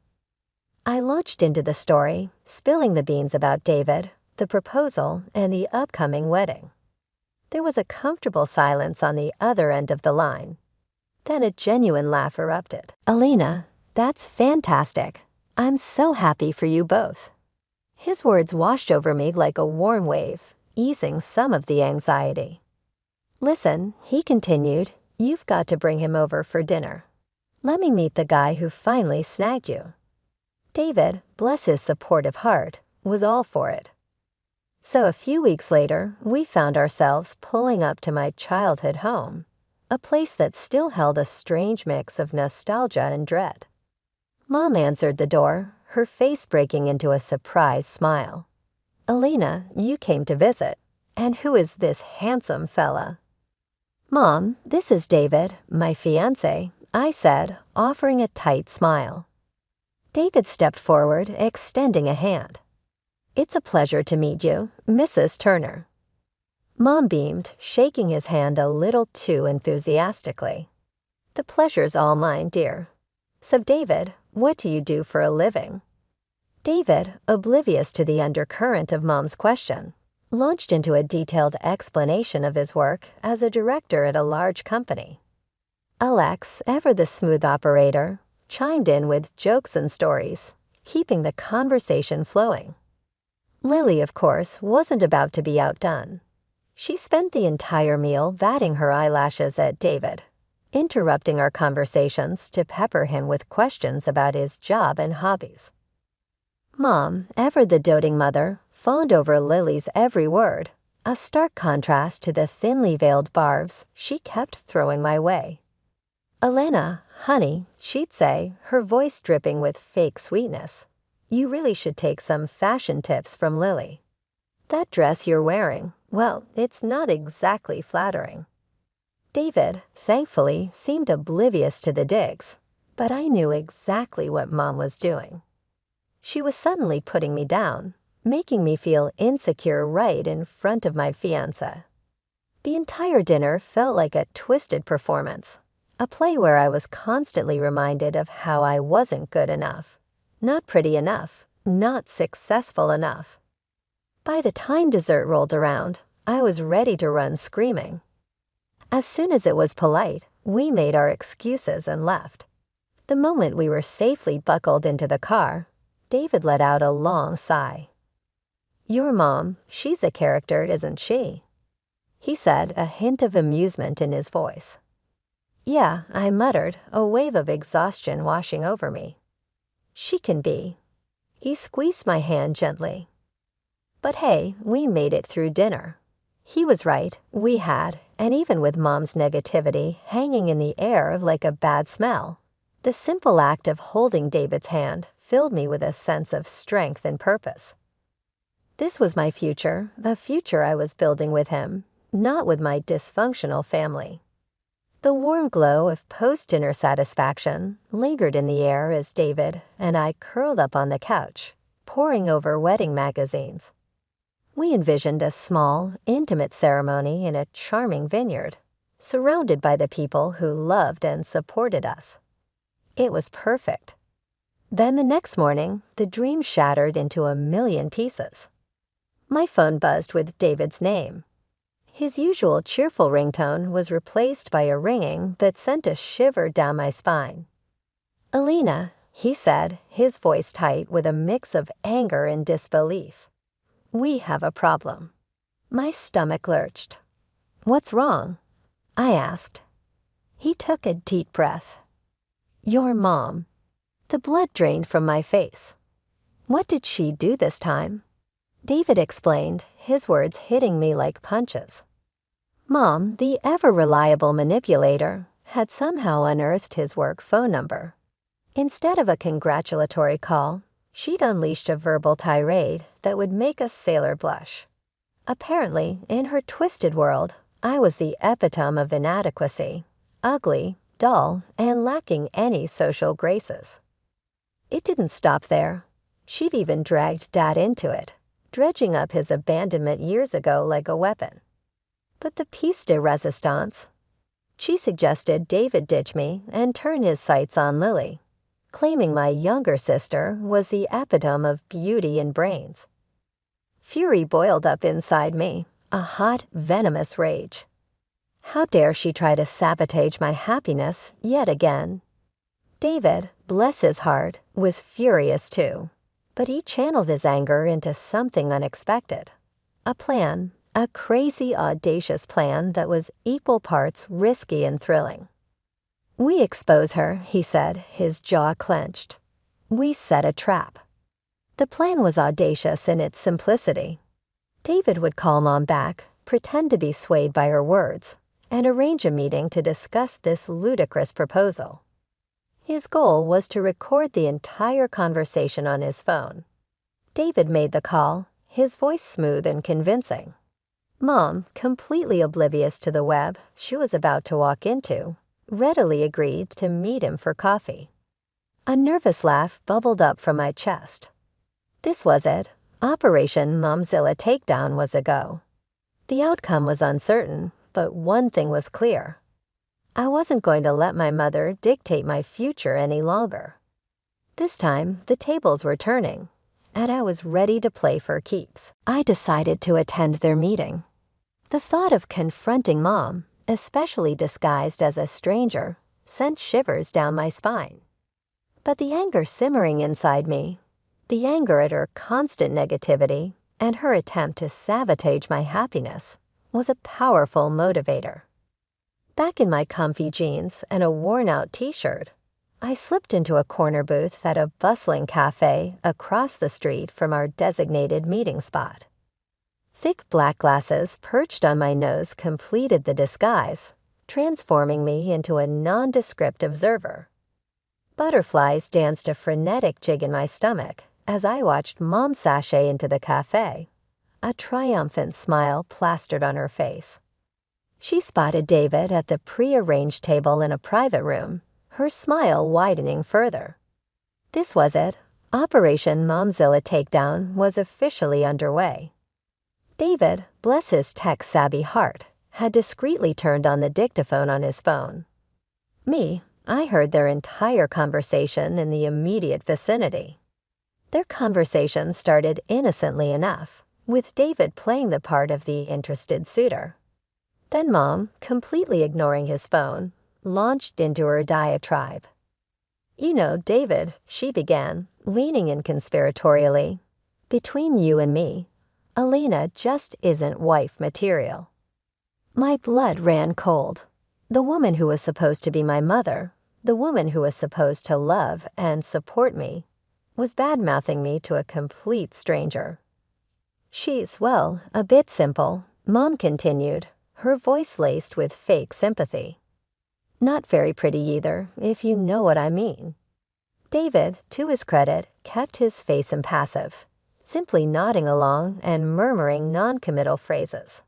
I launched into the story, spilling the beans about David, the proposal, and the upcoming wedding. There was a comfortable silence on the other end of the line. Then a genuine laugh erupted. "Alina, that's fantastic. I'm so happy for you both." His words washed over me like a warm wave, easing some of the anxiety. "Listen," he continued, "you've got to bring him over for dinner. Let me meet the guy who finally snagged you." David, bless his supportive heart, was all for it. So a few weeks later, we found ourselves pulling up to my childhood home, a place that still held a strange mix of nostalgia and dread. Mom answered the door, her face breaking into a surprised smile. "Elena, you came to visit. And who is this handsome fella?" "Mom, this is David, my fiancé," I said, offering a tight smile. David stepped forward, extending a hand. "It's a pleasure to meet you, Mrs. Turner." Mom beamed, shaking his hand a little too enthusiastically. "The pleasure's all mine, dear. So, David, what do you do for a living?" David, oblivious to the undercurrent of Mom's question, launched into a detailed explanation of his work as a director at a large company. Alex, ever the smooth operator, chimed in with jokes and stories, keeping the conversation flowing. Lily, of course, wasn't about to be outdone. She spent the entire meal batting her eyelashes at David, interrupting our conversations to pepper him with questions about his job and hobbies. Mom, ever the doting mother, fawned over Lily's every word, a stark contrast to the thinly veiled barbs she kept throwing my way. "Elena, honey," she'd say, her voice dripping with fake sweetness, "you really should take some fashion tips from Lily. That dress you're wearing, well, it's not exactly flattering." David, thankfully, seemed oblivious to the digs, but I knew exactly what Mom was doing. She was suddenly putting me down, making me feel insecure right in front of my fiancé. The entire dinner felt like a twisted performance, a play where I was constantly reminded of how I wasn't good enough, not pretty enough, not successful enough. By the time dessert rolled around, I was ready to run screaming. As soon as it was polite, we made our excuses and left. The moment we were safely buckled into the car, David let out a long sigh. "Your mom, she's a character, isn't she?" he said, a hint of amusement in his voice. "Yeah," I muttered, a wave of exhaustion washing over me. "She can be." He squeezed my hand gently. But hey, we made it through dinner. He was right, we had, and even with Mom's negativity hanging in the air like a bad smell, the simple act of holding David's hand filled me with a sense of strength and purpose. This was my future, a future I was building with him, not with my dysfunctional family. The warm glow of post-dinner satisfaction lingered in the air as David and I curled up on the couch, poring over wedding magazines. We envisioned a small, intimate ceremony in a charming vineyard, surrounded by the people who loved and supported us. It was perfect. Then the next morning, the dream shattered into a million pieces. My phone buzzed with David's name. His usual cheerful ringtone was replaced by a ringing that sent a shiver down my spine. "Elena," he said, his voice tight with a mix of anger and disbelief. "We have a problem." My stomach lurched. "What's wrong?" I asked. He took a deep breath. "Your mom." The blood drained from my face. What did she do this time? David explained, his words hitting me like punches. Mom, the ever-reliable manipulator, had somehow unearthed his work phone number. Instead of a congratulatory call, she'd unleashed a verbal tirade that would make a sailor blush. Apparently, in her twisted world, I was the epitome of inadequacy, ugly, dull, and lacking any social graces. It didn't stop there. She'd even dragged Dad into it, dredging up his abandonment years ago like a weapon. But the piece de resistance. She suggested David ditch me and turn his sights on Lily, claiming my younger sister was the epitome of beauty and brains. Fury boiled up inside me, a hot, venomous rage. How dare she try to sabotage my happiness yet again? David, bless his heart, was furious too, but he channeled his anger into something unexpected. A plan, a crazy, audacious plan that was equal parts risky and thrilling. "We expose her," he said, his jaw clenched. "We set a trap." The plan was audacious in its simplicity. David would call Mom back, pretend to be swayed by her words, and arrange a meeting to discuss this ludicrous proposal. His goal was to record the entire conversation on his phone. David made the call, his voice smooth and convincing. Mom, completely oblivious to the web she was about to walk into, readily agreed to meet him for coffee. A nervous laugh bubbled up from my chest. This was it. Operation Momzilla Takedown was a go. The outcome was uncertain, but one thing was clear. I wasn't going to let my mother dictate my future any longer. This time, the tables were turning, and I was ready to play for keeps. I decided to attend their meeting. The thought of confronting Mom, especially disguised as a stranger, sent shivers down my spine. But the anger simmering inside me, the anger at her constant negativity and her attempt to sabotage my happiness, was a powerful motivator. Back in my comfy jeans and a worn-out t-shirt, I slipped into a corner booth at a bustling cafe across the street from our designated meeting spot. Thick black glasses perched on my nose completed the disguise, transforming me into a nondescript observer. Butterflies danced a frenetic jig in my stomach as I watched Mom sashay into the cafe, a triumphant smile plastered on her face. She spotted David at the pre-arranged table in a private room, her smile widening further. This was it. Operation Momzilla Takedown was officially underway. David, bless his tech-savvy heart, had discreetly turned on the dictaphone on his phone. Me, I heard their entire conversation in the immediate vicinity. Their conversation started innocently enough, with David playing the part of the interested suitor. Then Mom, completely ignoring his phone, launched into her diatribe. "You know, David," she began, leaning in conspiratorially, "between you and me, Elena just isn't wife material." My blood ran cold. The woman who was supposed to be my mother, the woman who was supposed to love and support me, was bad-mouthing me to a complete stranger. "She's, well, a bit simple," Mom continued, her voice laced with fake sympathy. "Not very pretty either, if you know what I mean." David, to his credit, kept his face impassive, simply nodding along and murmuring non-committal phrases.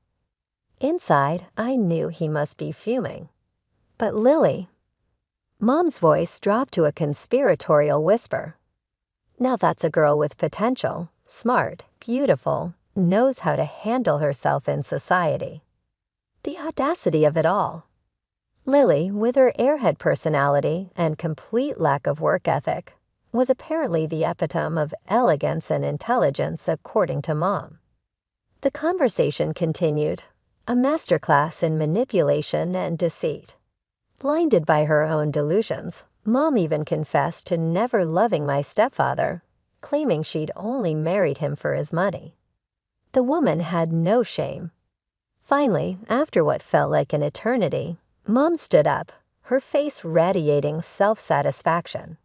Inside, I knew he must be fuming. "But Lily..." Mom's voice dropped to a conspiratorial whisper. "Now that's a girl with potential, smart, beautiful, knows how to handle herself in society." The audacity of it all. Lily, with her airhead personality and complete lack of work ethic, was apparently the epitome of elegance and intelligence according to Mom. The conversation continued, a masterclass in manipulation and deceit. Blinded by her own delusions, Mom even confessed to never loving my stepfather, claiming she'd only married him for his money. The woman had no shame. Finally, after what felt like an eternity, Mom stood up, her face radiating self-satisfaction.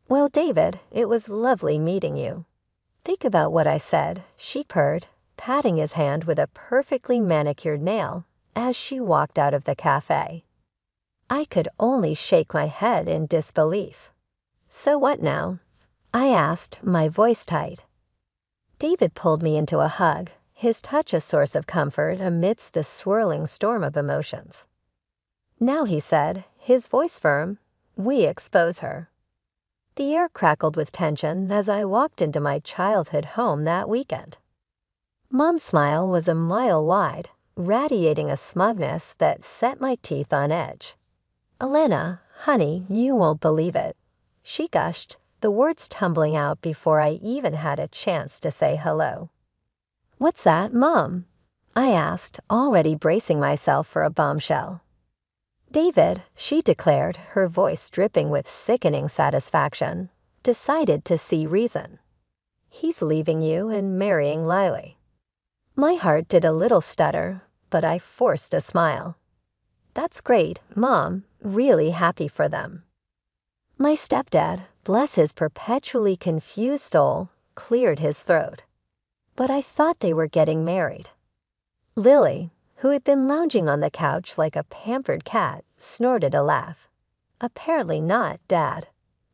"Well, David, it was lovely meeting you." "Think about what I said," she purred, patting his hand with a perfectly manicured nail as she walked out of the cafe. I could only shake my head in disbelief. "So what now?" I asked, my voice tight. David pulled me into a hug, his touch a source of comfort amidst the swirling storm of emotions. "Now," he said, his voice firm, "we expose her." The air crackled with tension as I walked into my childhood home that weekend. Mom's smile was a mile wide, radiating a smugness that set my teeth on edge. "Elena, honey, you won't believe it," she gushed, the words tumbling out before I even had a chance to say hello. "What's that, Mom?" I asked, already bracing myself for a bombshell. "David," she declared, her voice dripping with sickening satisfaction, "decided to see reason. He's leaving you and marrying Lily." My heart did a little stutter, but I forced a smile. "That's great, Mom. Really happy for them." My stepdad, bless his perpetually confused soul, cleared his throat. "But I thought they were getting married." "Lily, who had been lounging on the couch like a pampered cat, snorted a laugh. Apparently not Dad.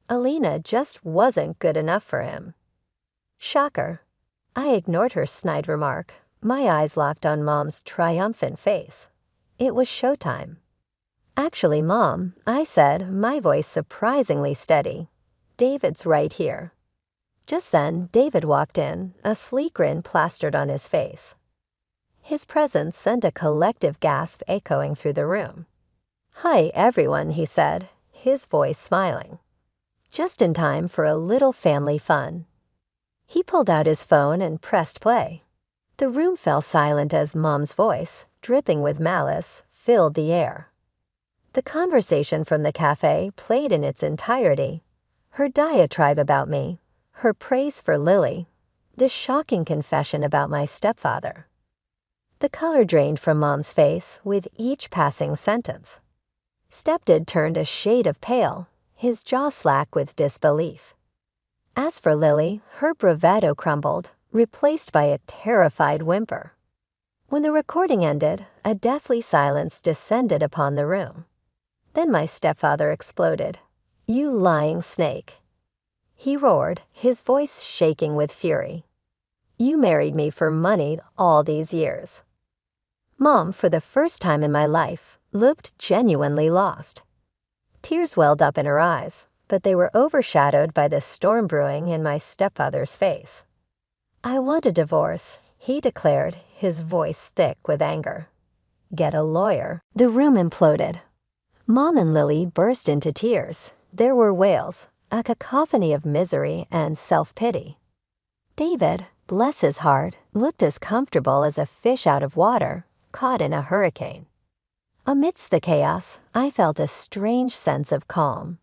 Alina just wasn't good enough for him. Shocker. I ignored her snide remark, my eyes locked on Mom's triumphant face. It was showtime. Actually, Mom, I said, my voice surprisingly steady. David's right here. Just then, David walked in, a sleek grin plastered on his face. His presence sent a collective gasp echoing through the room. "Hi, everyone," he said, his voice smiling. Just in time for a little family fun. He pulled out his phone and pressed play. The room fell silent as Mom's voice, dripping with malice, filled the air. The conversation from the cafe played in its entirety. Her diatribe about me, her praise for Lily, the shocking confession about my stepfather. The color drained from Mom's face with each passing sentence. Stepdad turned a shade of pale, his jaw slack with disbelief. As for Lily, her bravado crumbled, replaced by a terrified whimper. When the recording ended, a deathly silence descended upon the room. Then my stepfather exploded. "You lying snake." He roared, his voice shaking with fury. "You married me for money all these years." Mom, for the first time in my life, looked genuinely lost. Tears welled up in her eyes, but they were overshadowed by the storm brewing in my stepfather's face. "I want a divorce," he declared, his voice thick with anger. "Get a lawyer." The room imploded. Mom and Lily burst into tears. There were wails, a cacophony of misery and self-pity. David, bless his heart, looked as comfortable as a fish out of water, caught in a hurricane. Amidst the chaos, I felt a strange sense of calm.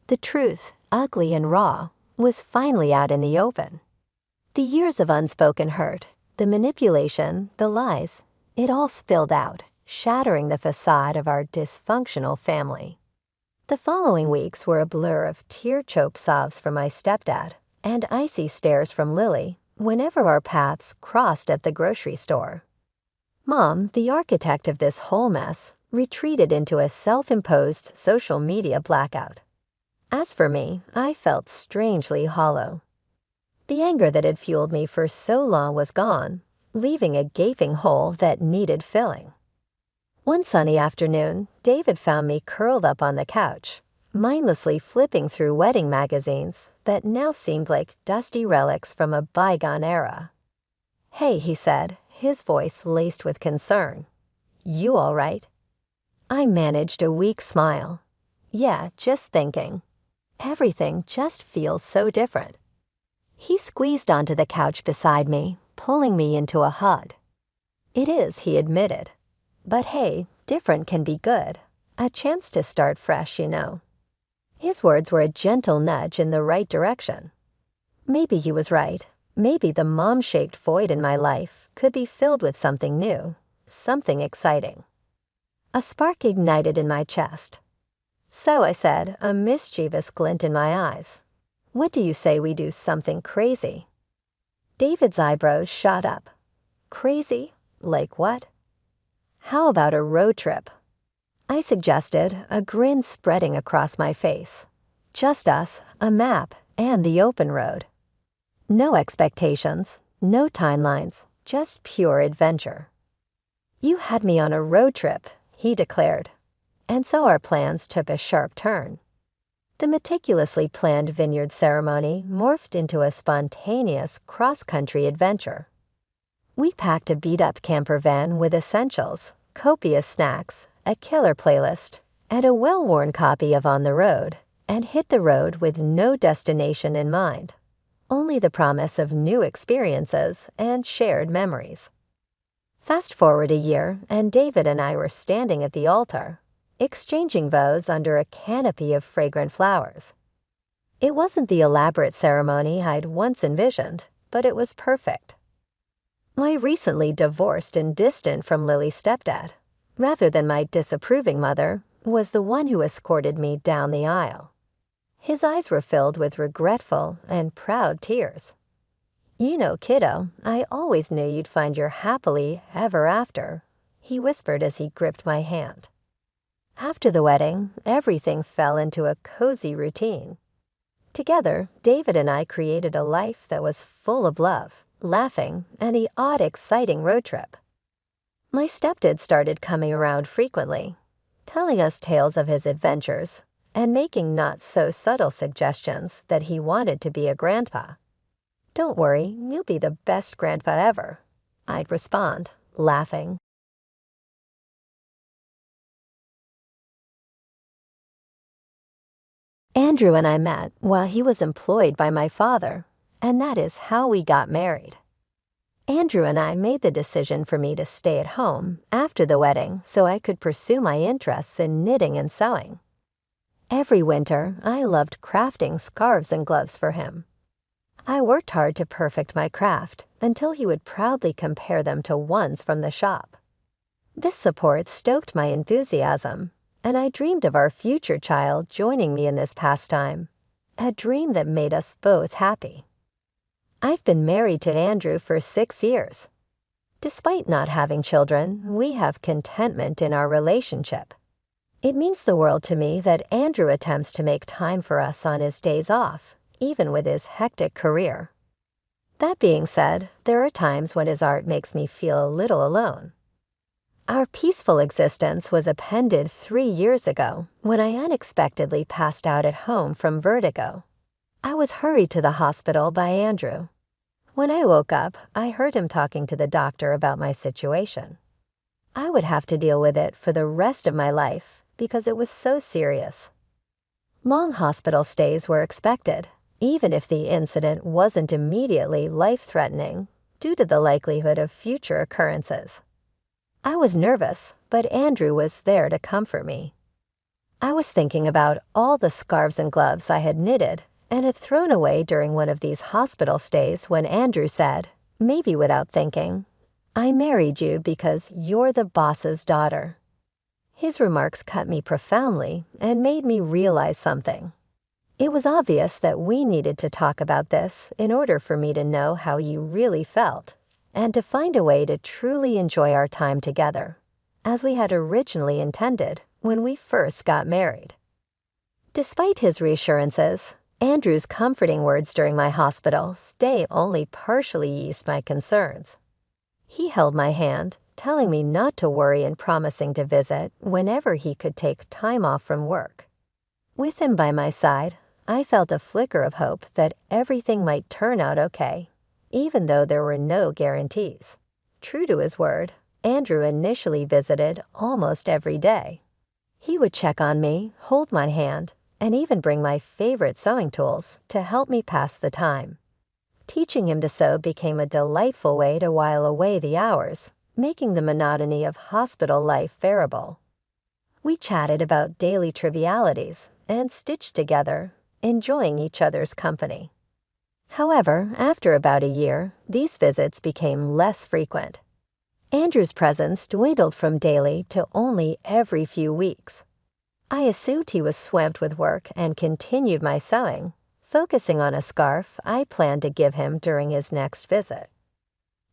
The truth, ugly and raw, was finally out in the open. The years of unspoken hurt, the manipulation, the lies, it all spilled out, shattering the facade of our dysfunctional family. The following weeks were a blur of tear-choked sobs from my stepdad and icy stares from Lily whenever our paths crossed at the grocery store. Mom, the architect of this whole mess, retreated into a self-imposed social media blackout. As for me, I felt strangely hollow. The anger that had fueled me for so long was gone, leaving a gaping hole that needed filling. One sunny afternoon, David found me curled up on the couch, mindlessly flipping through wedding magazines that now seemed like dusty relics from a bygone era. "Hey," he said, his voice laced with concern. "You all right?" I managed a weak smile. "Yeah, just thinking. Everything just feels so different." He squeezed onto the couch beside me, pulling me into a hug. "It is," he admitted. "But hey, different can be good. A chance to start fresh, you know." His words were a gentle nudge in the right direction. Maybe he was right. Maybe the mom-shaped void in my life could be filled with something new, something exciting. A spark ignited in my chest. "So," I said, a mischievous glint in my eyes, "what do you say we do something crazy?" David's eyebrows shot up. "Crazy? Like what?" "How about a road trip?" I suggested, a grin spreading across my face. Just us, a map, and the open road. No expectations, no timelines, just pure adventure. "You had me on a road trip," he declared. And so our plans took a sharp turn. The meticulously planned vineyard ceremony morphed into a spontaneous cross-country adventure. We packed a beat-up camper van with essentials, copious snacks, a killer playlist, and a well-worn copy of On the Road, and hit the road with no destination in mind, only the promise of new experiences and shared memories. Fast forward a year, and David and I were standing at the altar, exchanging vows under a canopy of fragrant flowers. It wasn't the elaborate ceremony I'd once envisioned, but it was perfect. My recently divorced and distant from Lily's stepdad, rather than my disapproving mother, was the one who escorted me down the aisle. His eyes were filled with regretful and proud tears. "You know, kiddo, I always knew you'd find your happily ever after," he whispered as he gripped my hand. After the wedding, everything fell into a cozy routine. Together, David and I created a life that was full of love, laughing, and the odd exciting road trip. My stepdad started coming around frequently, telling us tales of his adventures and making not-so-subtle suggestions that he wanted to be a grandpa. "Don't worry, you'll be the best grandpa ever," I'd respond, laughing. Andrew and I met while he was employed by my father, and that is how we got married. Andrew and I made the decision for me to stay at home after the wedding so I could pursue my interests in knitting and sewing. Every winter, I loved crafting scarves and gloves for him. I worked hard to perfect my craft until he would proudly compare them to ones from the shop. This support stoked my enthusiasm, and I dreamed of our future child joining me in this pastime, a dream that made us both happy. I've been married to Andrew for 6 years. Despite not having children, we have contentment in our relationship. It means the world to me that Andrew attempts to make time for us on his days off, even with his hectic career. That being said, there are times when his art makes me feel a little alone. Our peaceful existence was appended 3 years ago when I unexpectedly passed out at home from vertigo. I was hurried to the hospital by Andrew. When I woke up, I heard him talking to the doctor about my situation. I would have to deal with it for the rest of my life because it was so serious. Long hospital stays were expected, even if the incident wasn't immediately life-threatening due to the likelihood of future occurrences. I was nervous, but Andrew was there to comfort me. I was thinking about all the scarves and gloves I had knitted and had thrown away during one of these hospital stays when Andrew said, maybe without thinking, "I married you because you're the boss's daughter." His remarks cut me profoundly and made me realize something. It was obvious that we needed to talk about this in order for me to know how you really felt and to find a way to truly enjoy our time together, as we had originally intended when we first got married. Despite his reassurances, Andrew's comforting words during my hospital stay only partially eased my concerns. He held my hand, telling me not to worry and promising to visit whenever he could take time off from work. With him by my side, I felt a flicker of hope that everything might turn out okay, even though there were no guarantees. True to his word, Andrew initially visited almost every day. He would check on me, hold my hand, and even bring my favorite sewing tools to help me pass the time. Teaching him to sew became a delightful way to while away the hours, making the monotony of hospital life bearable. We chatted about daily trivialities and stitched together, enjoying each other's company. However, after about a year, these visits became less frequent. Andrew's presence dwindled from daily to only every few weeks. I assumed he was swamped with work and continued my sewing, focusing on a scarf I planned to give him during his next visit.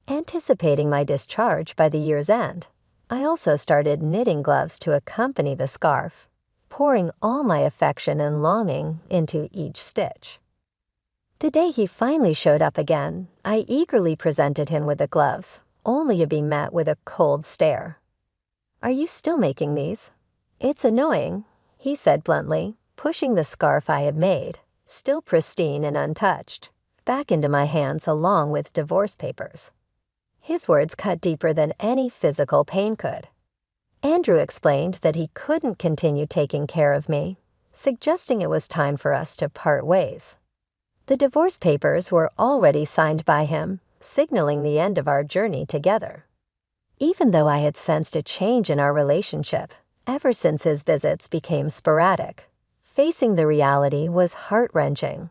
Anticipating my discharge by the year's end, I also started knitting gloves to accompany the scarf, pouring all my affection and longing into each stitch. The day he finally showed up again, I eagerly presented him with the gloves, only to be met with a cold stare. "Are you still making these?" "It's annoying," he said bluntly, pushing the scarf I had made, still pristine and untouched, back into my hands along with divorce papers. His words cut deeper than any physical pain could. Andrew explained that he couldn't continue taking care of me, suggesting it was time for us to part ways. The divorce papers were already signed by him, signaling the end of our journey together. Even though I had sensed a change in our relationship, ever since his visits became sporadic, facing the reality was heart-wrenching.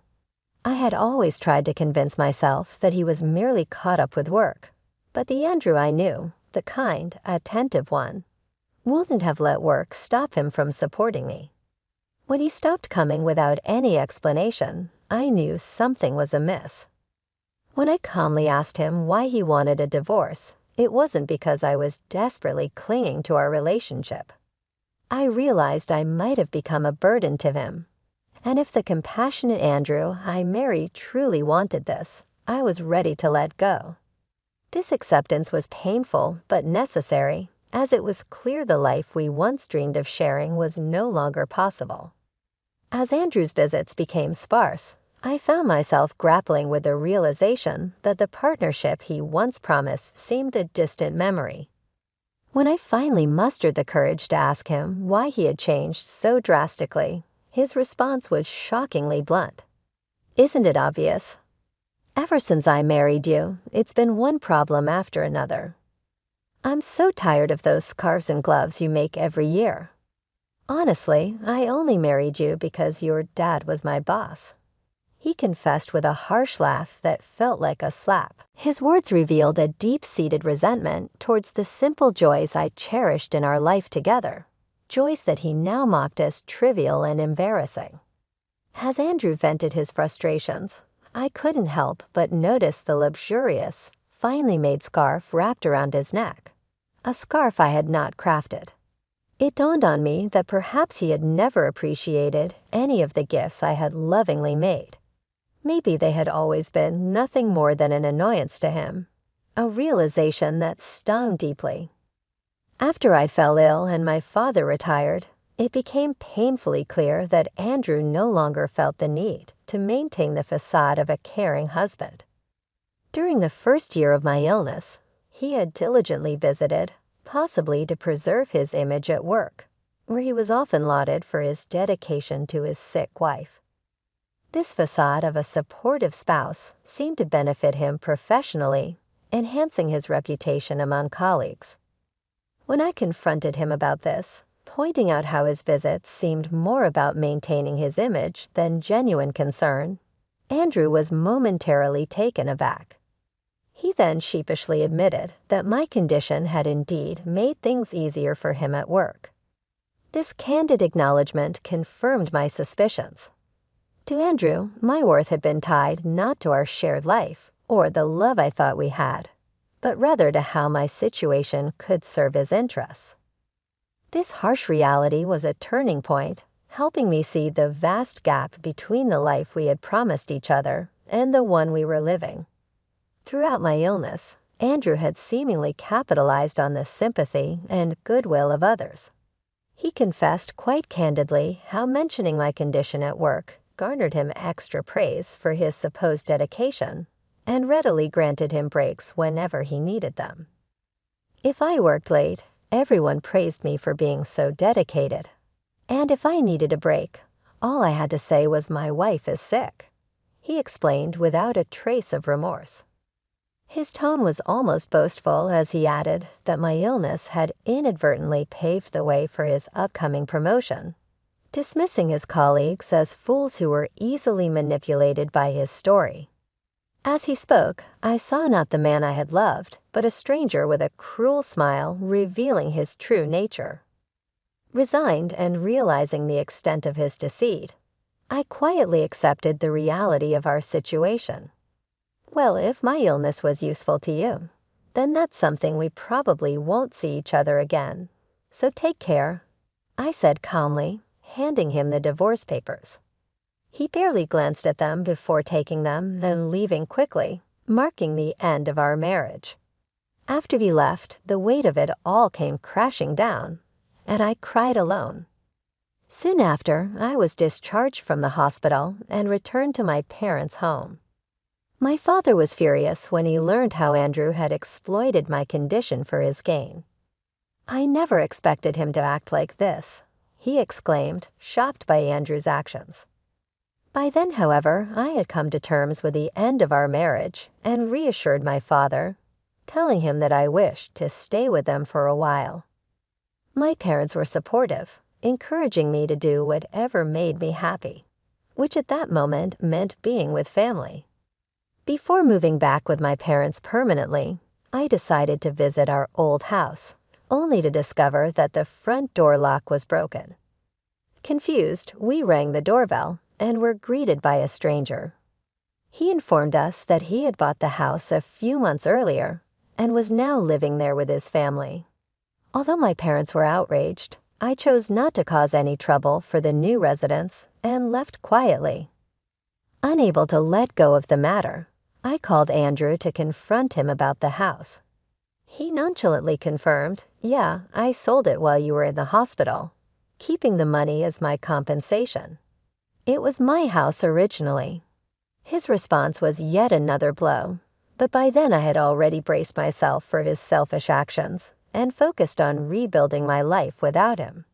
I had always tried to convince myself that he was merely caught up with work, but the Andrew I knew, the kind, attentive one, wouldn't have let work stop him from supporting me. When he stopped coming without any explanation, I knew something was amiss. When I calmly asked him why he wanted a divorce, it wasn't because I was desperately clinging to our relationship. I realized I might have become a burden to him. And if the compassionate Andrew I married truly wanted this, I was ready to let go. This acceptance was painful but necessary, as it was clear the life we once dreamed of sharing was no longer possible. As Andrew's visits became sparse, I found myself grappling with the realization that the partnership he once promised seemed a distant memory. When I finally mustered the courage to ask him why he had changed so drastically, his response was shockingly blunt. "Isn't it obvious? Ever since I married you, it's been one problem after another. I'm so tired of those scarves and gloves you make every year. Honestly, I only married you because your dad was my boss." He confessed with a harsh laugh that felt like a slap. His words revealed a deep-seated resentment towards the simple joys I cherished in our life together, joys that he now mocked as trivial and embarrassing. As Andrew vented his frustrations, I couldn't help but notice the luxurious, finely made scarf wrapped around his neck, a scarf I had not crafted. It dawned on me that perhaps he had never appreciated any of the gifts I had lovingly made. Maybe they had always been nothing more than an annoyance to him, a realization that stung deeply. After I fell ill and my father retired, it became painfully clear that Andrew no longer felt the need to maintain the facade of a caring husband. During the first year of my illness, he had diligently visited, possibly to preserve his image at work, where he was often lauded for his dedication to his sick wife. This facade of a supportive spouse seemed to benefit him professionally, enhancing his reputation among colleagues. When I confronted him about this, pointing out how his visits seemed more about maintaining his image than genuine concern, Andrew was momentarily taken aback. He then sheepishly admitted that my condition had indeed made things easier for him at work. This candid acknowledgement confirmed my suspicions. To Andrew, my worth had been tied not to our shared life or the love I thought we had, but rather to how my situation could serve his interests. This harsh reality was a turning point, helping me see the vast gap between the life we had promised each other and the one we were living. Throughout my illness, Andrew had seemingly capitalized on the sympathy and goodwill of others. He confessed quite candidly how mentioning my condition at work garnered him extra praise for his supposed dedication, and readily granted him breaks whenever he needed them. If I worked late, everyone praised me for being so dedicated. And if I needed a break, all I had to say was my wife is sick, he explained without a trace of remorse. His tone was almost boastful as he added that my illness had inadvertently paved the way for his upcoming promotion, dismissing his colleagues as fools who were easily manipulated by his story. As he spoke, I saw not the man I had loved, but a stranger with a cruel smile revealing his true nature. Resigned and realizing the extent of his deceit, I quietly accepted the reality of our situation. Well, if my illness was useful to you, then that's something we probably won't see each other again. So take care, I said calmly, handing him the divorce papers. He barely glanced at them before taking them, then leaving quickly, marking the end of our marriage. After he left, the weight of it all came crashing down, and I cried alone. Soon after, I was discharged from the hospital and returned to my parents' home. My father was furious when he learned how Andrew had exploited my condition for his gain. "I never expected him to act like this," he exclaimed, shocked by Andrew's actions. By then, however, I had come to terms with the end of our marriage and reassured my father, telling him that I wished to stay with them for a while. My parents were supportive, encouraging me to do whatever made me happy, which at that moment meant being with family. Before moving back with my parents permanently, I decided to visit our old house, only to discover that the front door lock was broken. Confused, we rang the doorbell and were greeted by a stranger. He informed us that he had bought the house a few months earlier and was now living there with his family. Although my parents were outraged, I chose not to cause any trouble for the new residents and left quietly. Unable to let go of the matter, I called Andrew to confront him about the house. He nonchalantly confirmed, "Yeah, I sold it while you were in the hospital, keeping the money as my compensation. It was my house originally." His response was yet another blow, but by then I had already braced myself for his selfish actions and focused on rebuilding my life without him.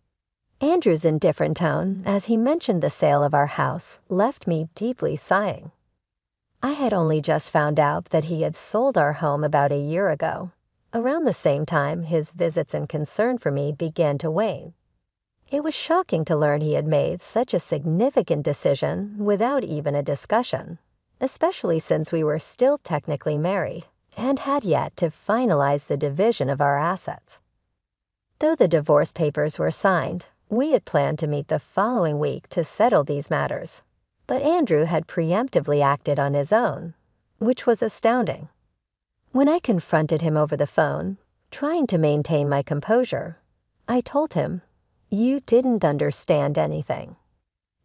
Andrew's indifferent tone, as he mentioned the sale of our house, left me deeply sighing. I had only just found out that he had sold our home about a year ago, around the same time his visits and concern for me began to wane. It was shocking to learn he had made such a significant decision without even a discussion, especially since we were still technically married and had yet to finalize the division of our assets. Though the divorce papers were signed, we had planned to meet the following week to settle these matters, but Andrew had preemptively acted on his own, which was astounding. When I confronted him over the phone, trying to maintain my composure, I told him, "You didn't understand anything."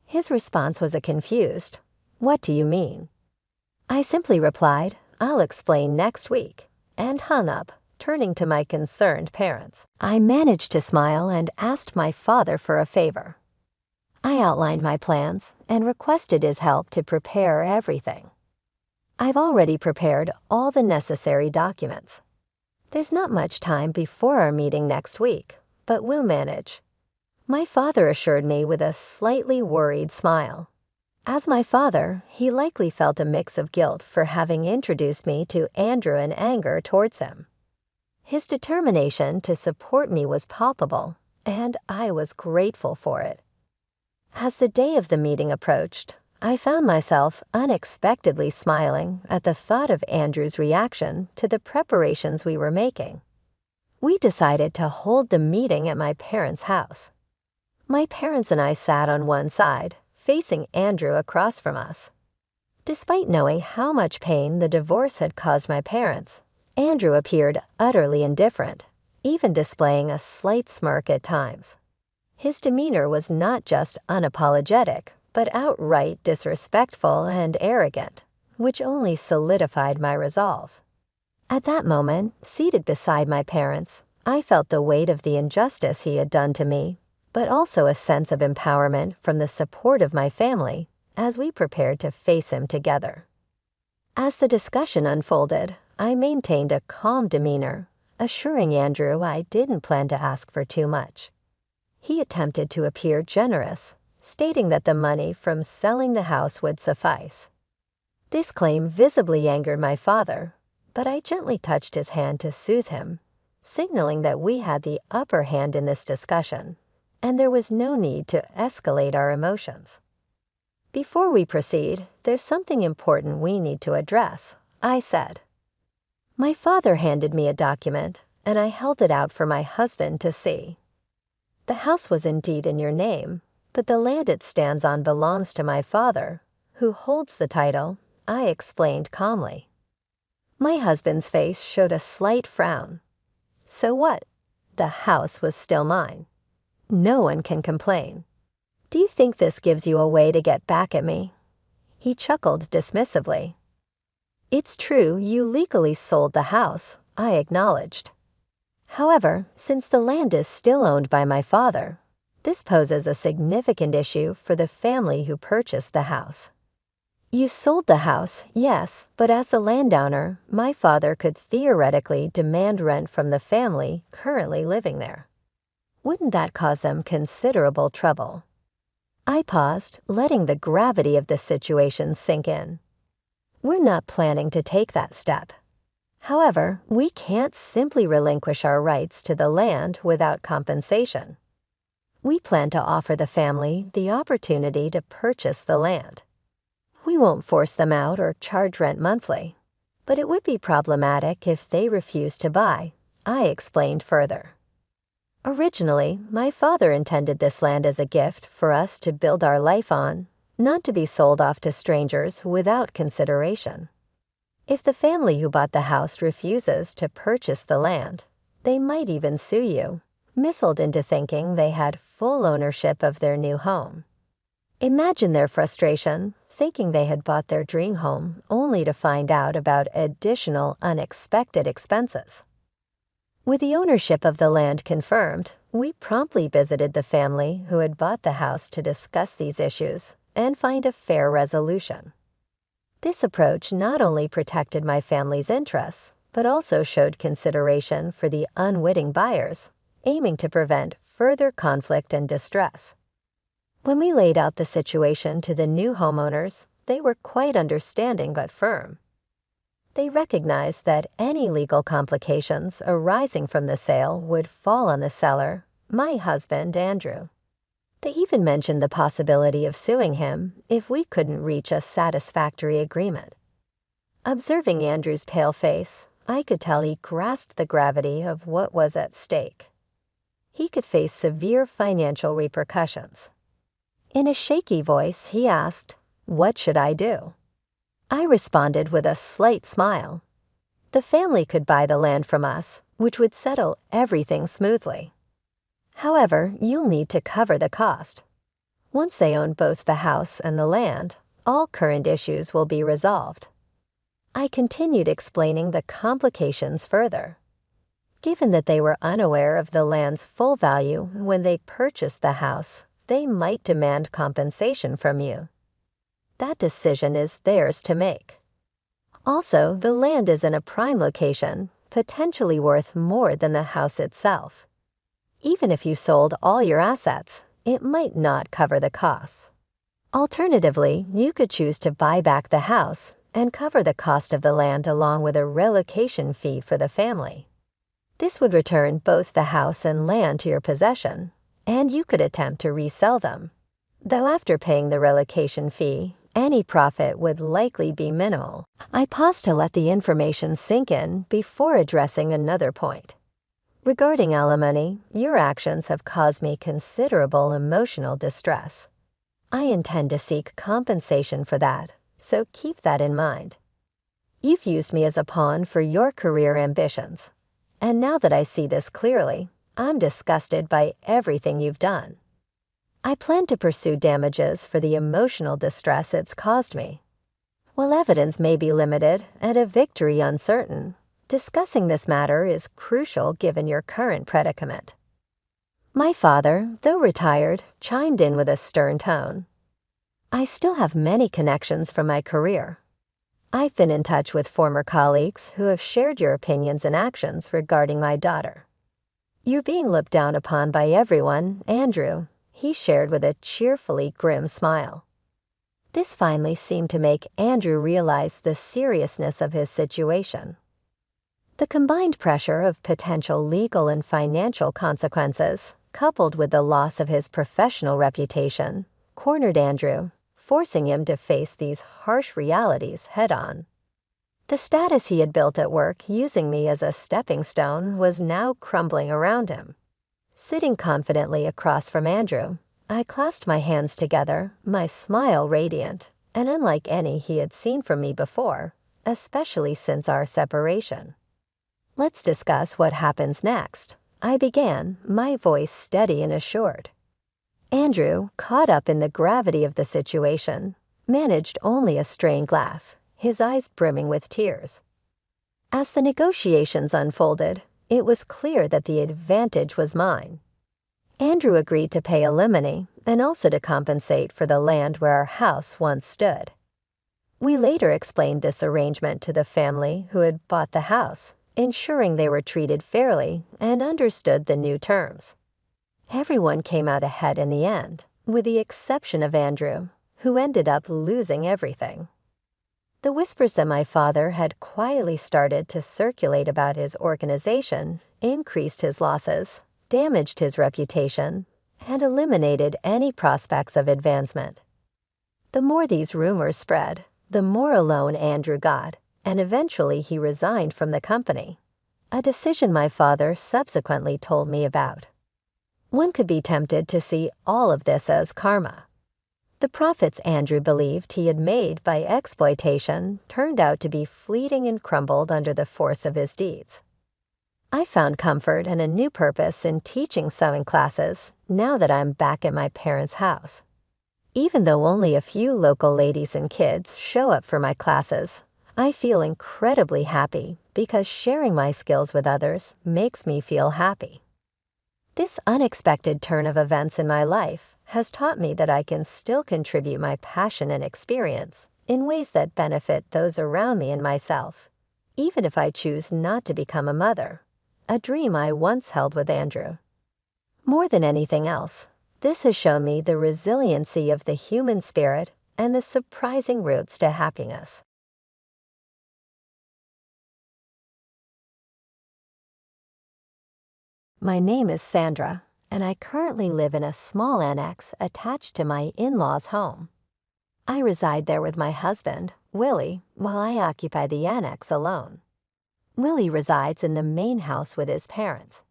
His response was a confused, "What do you mean?" I simply replied, "I'll explain next week," and hung up, turning to my concerned parents. I managed to smile and asked my father for a favor. I outlined my plans and requested his help to prepare everything. I've already prepared all the necessary documents. There's not much time before our meeting next week, but we'll manage. My father assured me with a slightly worried smile. As my father, he likely felt a mix of guilt for having introduced me to Andrew and anger towards him. His determination to support me was palpable, and I was grateful for it. As the day of the meeting approached, I found myself unexpectedly smiling at the thought of Andrew's reaction to the preparations we were making. We decided to hold the meeting at my parents' house. My parents and I sat on one side, facing Andrew across from us. Despite knowing how much pain the divorce had caused my parents, Andrew appeared utterly indifferent, even displaying a slight smirk at times. His demeanor was not just unapologetic, but outright disrespectful and arrogant, which only solidified my resolve. At that moment, seated beside my parents, I felt the weight of the injustice he had done to me, but also a sense of empowerment from the support of my family as we prepared to face him together. As the discussion unfolded, I maintained a calm demeanor, assuring Andrew I didn't plan to ask for too much. He attempted to appear generous, stating that the money from selling the house would suffice. This claim visibly angered my father, but I gently touched his hand to soothe him, signaling that we had the upper hand in this discussion, and there was no need to escalate our emotions. "Before we proceed, there's something important we need to address," I said. My father handed me a document, and I held it out for my husband to see. "The house was indeed in your name, but the land it stands on belongs to my father, who holds the title," I explained calmly. My husband's face showed a slight frown. "So what? The house was still mine. No one can complain. Do you think this gives you a way to get back at me?" He chuckled dismissively. "It's true you legally sold the house," I acknowledged. "However, since the land is still owned by my father, this poses a significant issue for the family who purchased the house. You sold the house, yes, but as the landowner, my father could theoretically demand rent from the family currently living there. Wouldn't that cause them considerable trouble?" I paused, letting the gravity of the situation sink in. We're not planning to take that step. However, we can't simply relinquish our rights to the land without compensation. We plan to offer the family the opportunity to purchase the land. We won't force them out or charge rent monthly, but it would be problematic if they refuse to buy, I explained further. Originally, my father intended this land as a gift for us to build our life on, not to be sold off to strangers without consideration. If the family who bought the house refuses to purchase the land, they might even sue you, misled into thinking they had full ownership of their new home. Imagine their frustration, thinking they had bought their dream home only to find out about additional unexpected expenses. With the ownership of the land confirmed, we promptly visited the family who had bought the house to discuss these issues and find a fair resolution. This approach not only protected my family's interests, but also showed consideration for the unwitting buyers, aiming to prevent further conflict and distress. When we laid out the situation to the new homeowners, they were quite understanding but firm. They recognized that any legal complications arising from the sale would fall on the seller, my husband, Andrew. They even mentioned the possibility of suing him if we couldn't reach a satisfactory agreement. Observing Andrew's pale face, I could tell he grasped the gravity of what was at stake. He could face severe financial repercussions. In a shaky voice, he asked, "What should I do?" I responded with a slight smile. The family could buy the land from us, which would settle everything smoothly. However, you'll need to cover the cost. Once they own both the house and the land, all current issues will be resolved. I continued explaining the complications further. Given that they were unaware of the land's full value when they purchased the house, they might demand compensation from you. That decision is theirs to make. Also, the land is in a prime location, potentially worth more than the house itself. Even if you sold all your assets, it might not cover the costs. Alternatively, you could choose to buy back the house and cover the cost of the land along with a relocation fee for the family. This would return both the house and land to your possession, and you could attempt to resell them. Though after paying the relocation fee, any profit would likely be minimal. I paused to let the information sink in before addressing another point. Regarding alimony, your actions have caused me considerable emotional distress. I intend to seek compensation for that, so keep that in mind. You've used me as a pawn for your career ambitions, and now that I see this clearly, I'm disgusted by everything you've done. I plan to pursue damages for the emotional distress it's caused me. While evidence may be limited and a victory uncertain, discussing this matter is crucial given your current predicament. My father, though retired, chimed in with a stern tone. I still have many connections from my career. I've been in touch with former colleagues who have shared your opinions and actions regarding my daughter. You're being looked down upon by everyone, Andrew, he shared with a cheerfully grim smile. This finally seemed to make Andrew realize the seriousness of his situation. The combined pressure of potential legal and financial consequences, coupled with the loss of his professional reputation, cornered Andrew, forcing him to face these harsh realities head-on. The status he had built at work using me as a stepping stone was now crumbling around him. Sitting confidently across from Andrew, I clasped my hands together, my smile radiant, and unlike any he had seen from me before, especially since our separation. Let's discuss what happens next, I began, my voice steady and assured. Andrew, caught up in the gravity of the situation, managed only a strained laugh, his eyes brimming with tears. As the negotiations unfolded, it was clear that the advantage was mine. Andrew agreed to pay alimony and also to compensate for the land where our house once stood. We later explained this arrangement to the family who had bought the house, ensuring they were treated fairly and understood the new terms. Everyone came out ahead in the end, with the exception of Andrew, who ended up losing everything. The whispers that my father had quietly started to circulate about his organization increased his losses, damaged his reputation, and eliminated any prospects of advancement. The more these rumors spread, the more alone Andrew got, and eventually he resigned from the company, a decision my father subsequently told me about. One could be tempted to see all of this as karma. The profits Andrew believed he had made by exploitation turned out to be fleeting and crumbled under the force of his deeds. I found comfort and a new purpose in teaching sewing classes now that I'm back at my parents' house. Even though only a few local ladies and kids show up for my classes, I feel incredibly happy because sharing my skills with others makes me feel happy. This unexpected turn of events in my life has taught me that I can still contribute my passion and experience in ways that benefit those around me and myself, even if I choose not to become a mother, a dream I once held with Andrew. More than anything else, this has shown me the resiliency of the human spirit and the surprising routes to happiness. My name is Sandra, and I currently live in a small annex attached to my in-laws' home. I reside there with my husband, Willie, while I occupy the annex alone. Willie resides in the main house with his parents.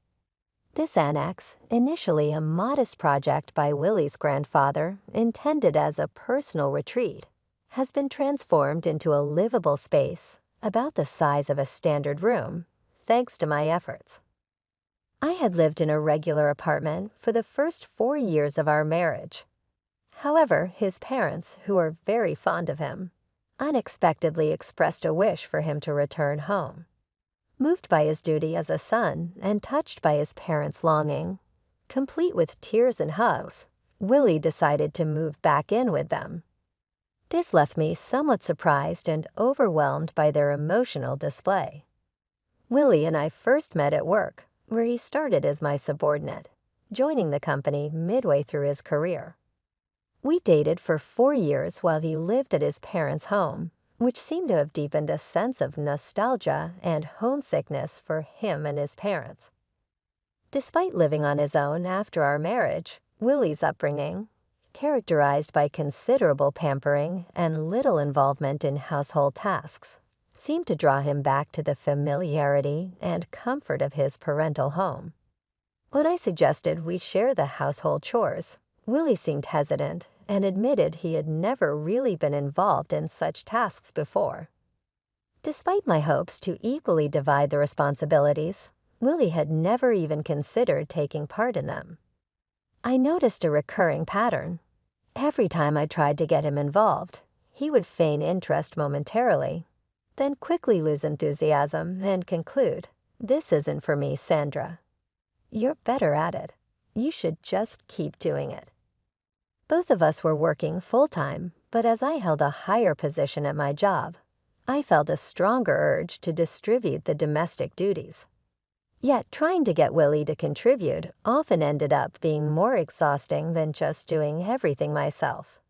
This annex, initially a modest project by Willie's grandfather intended as a personal retreat, has been transformed into a livable space about the size of a standard room, thanks to my efforts. I had lived in a regular apartment for the first 4 years of our marriage. However, his parents, who are very fond of him, unexpectedly expressed a wish for him to return home. Moved by his duty as a son and touched by his parents' longing, complete with tears and hugs, Willie decided to move back in with them. This left me somewhat surprised and overwhelmed by their emotional display. Willie and I first met at work, where he started as my subordinate, joining the company midway through his career. We dated for 4 years while he lived at his parents' home, which seemed to have deepened a sense of nostalgia and homesickness for him and his parents. Despite living on his own after our marriage, Willie's upbringing, characterized by considerable pampering and little involvement in household tasks, seemed to draw him back to the familiarity and comfort of his parental home. When I suggested we share the household chores, Willie seemed hesitant and admitted he had never really been involved in such tasks before. Despite my hopes to equally divide the responsibilities, Willie had never even considered taking part in them. I noticed a recurring pattern. Every time I tried to get him involved, he would feign interest momentarily, then quickly lose enthusiasm and conclude, "This isn't for me, Sandra. You're better at it. You should just keep doing it." Both of us were working full-time, but as I held a higher position at my job, I felt a stronger urge to distribute the domestic duties. Yet trying to get Willie to contribute often ended up being more exhausting than just doing everything myself.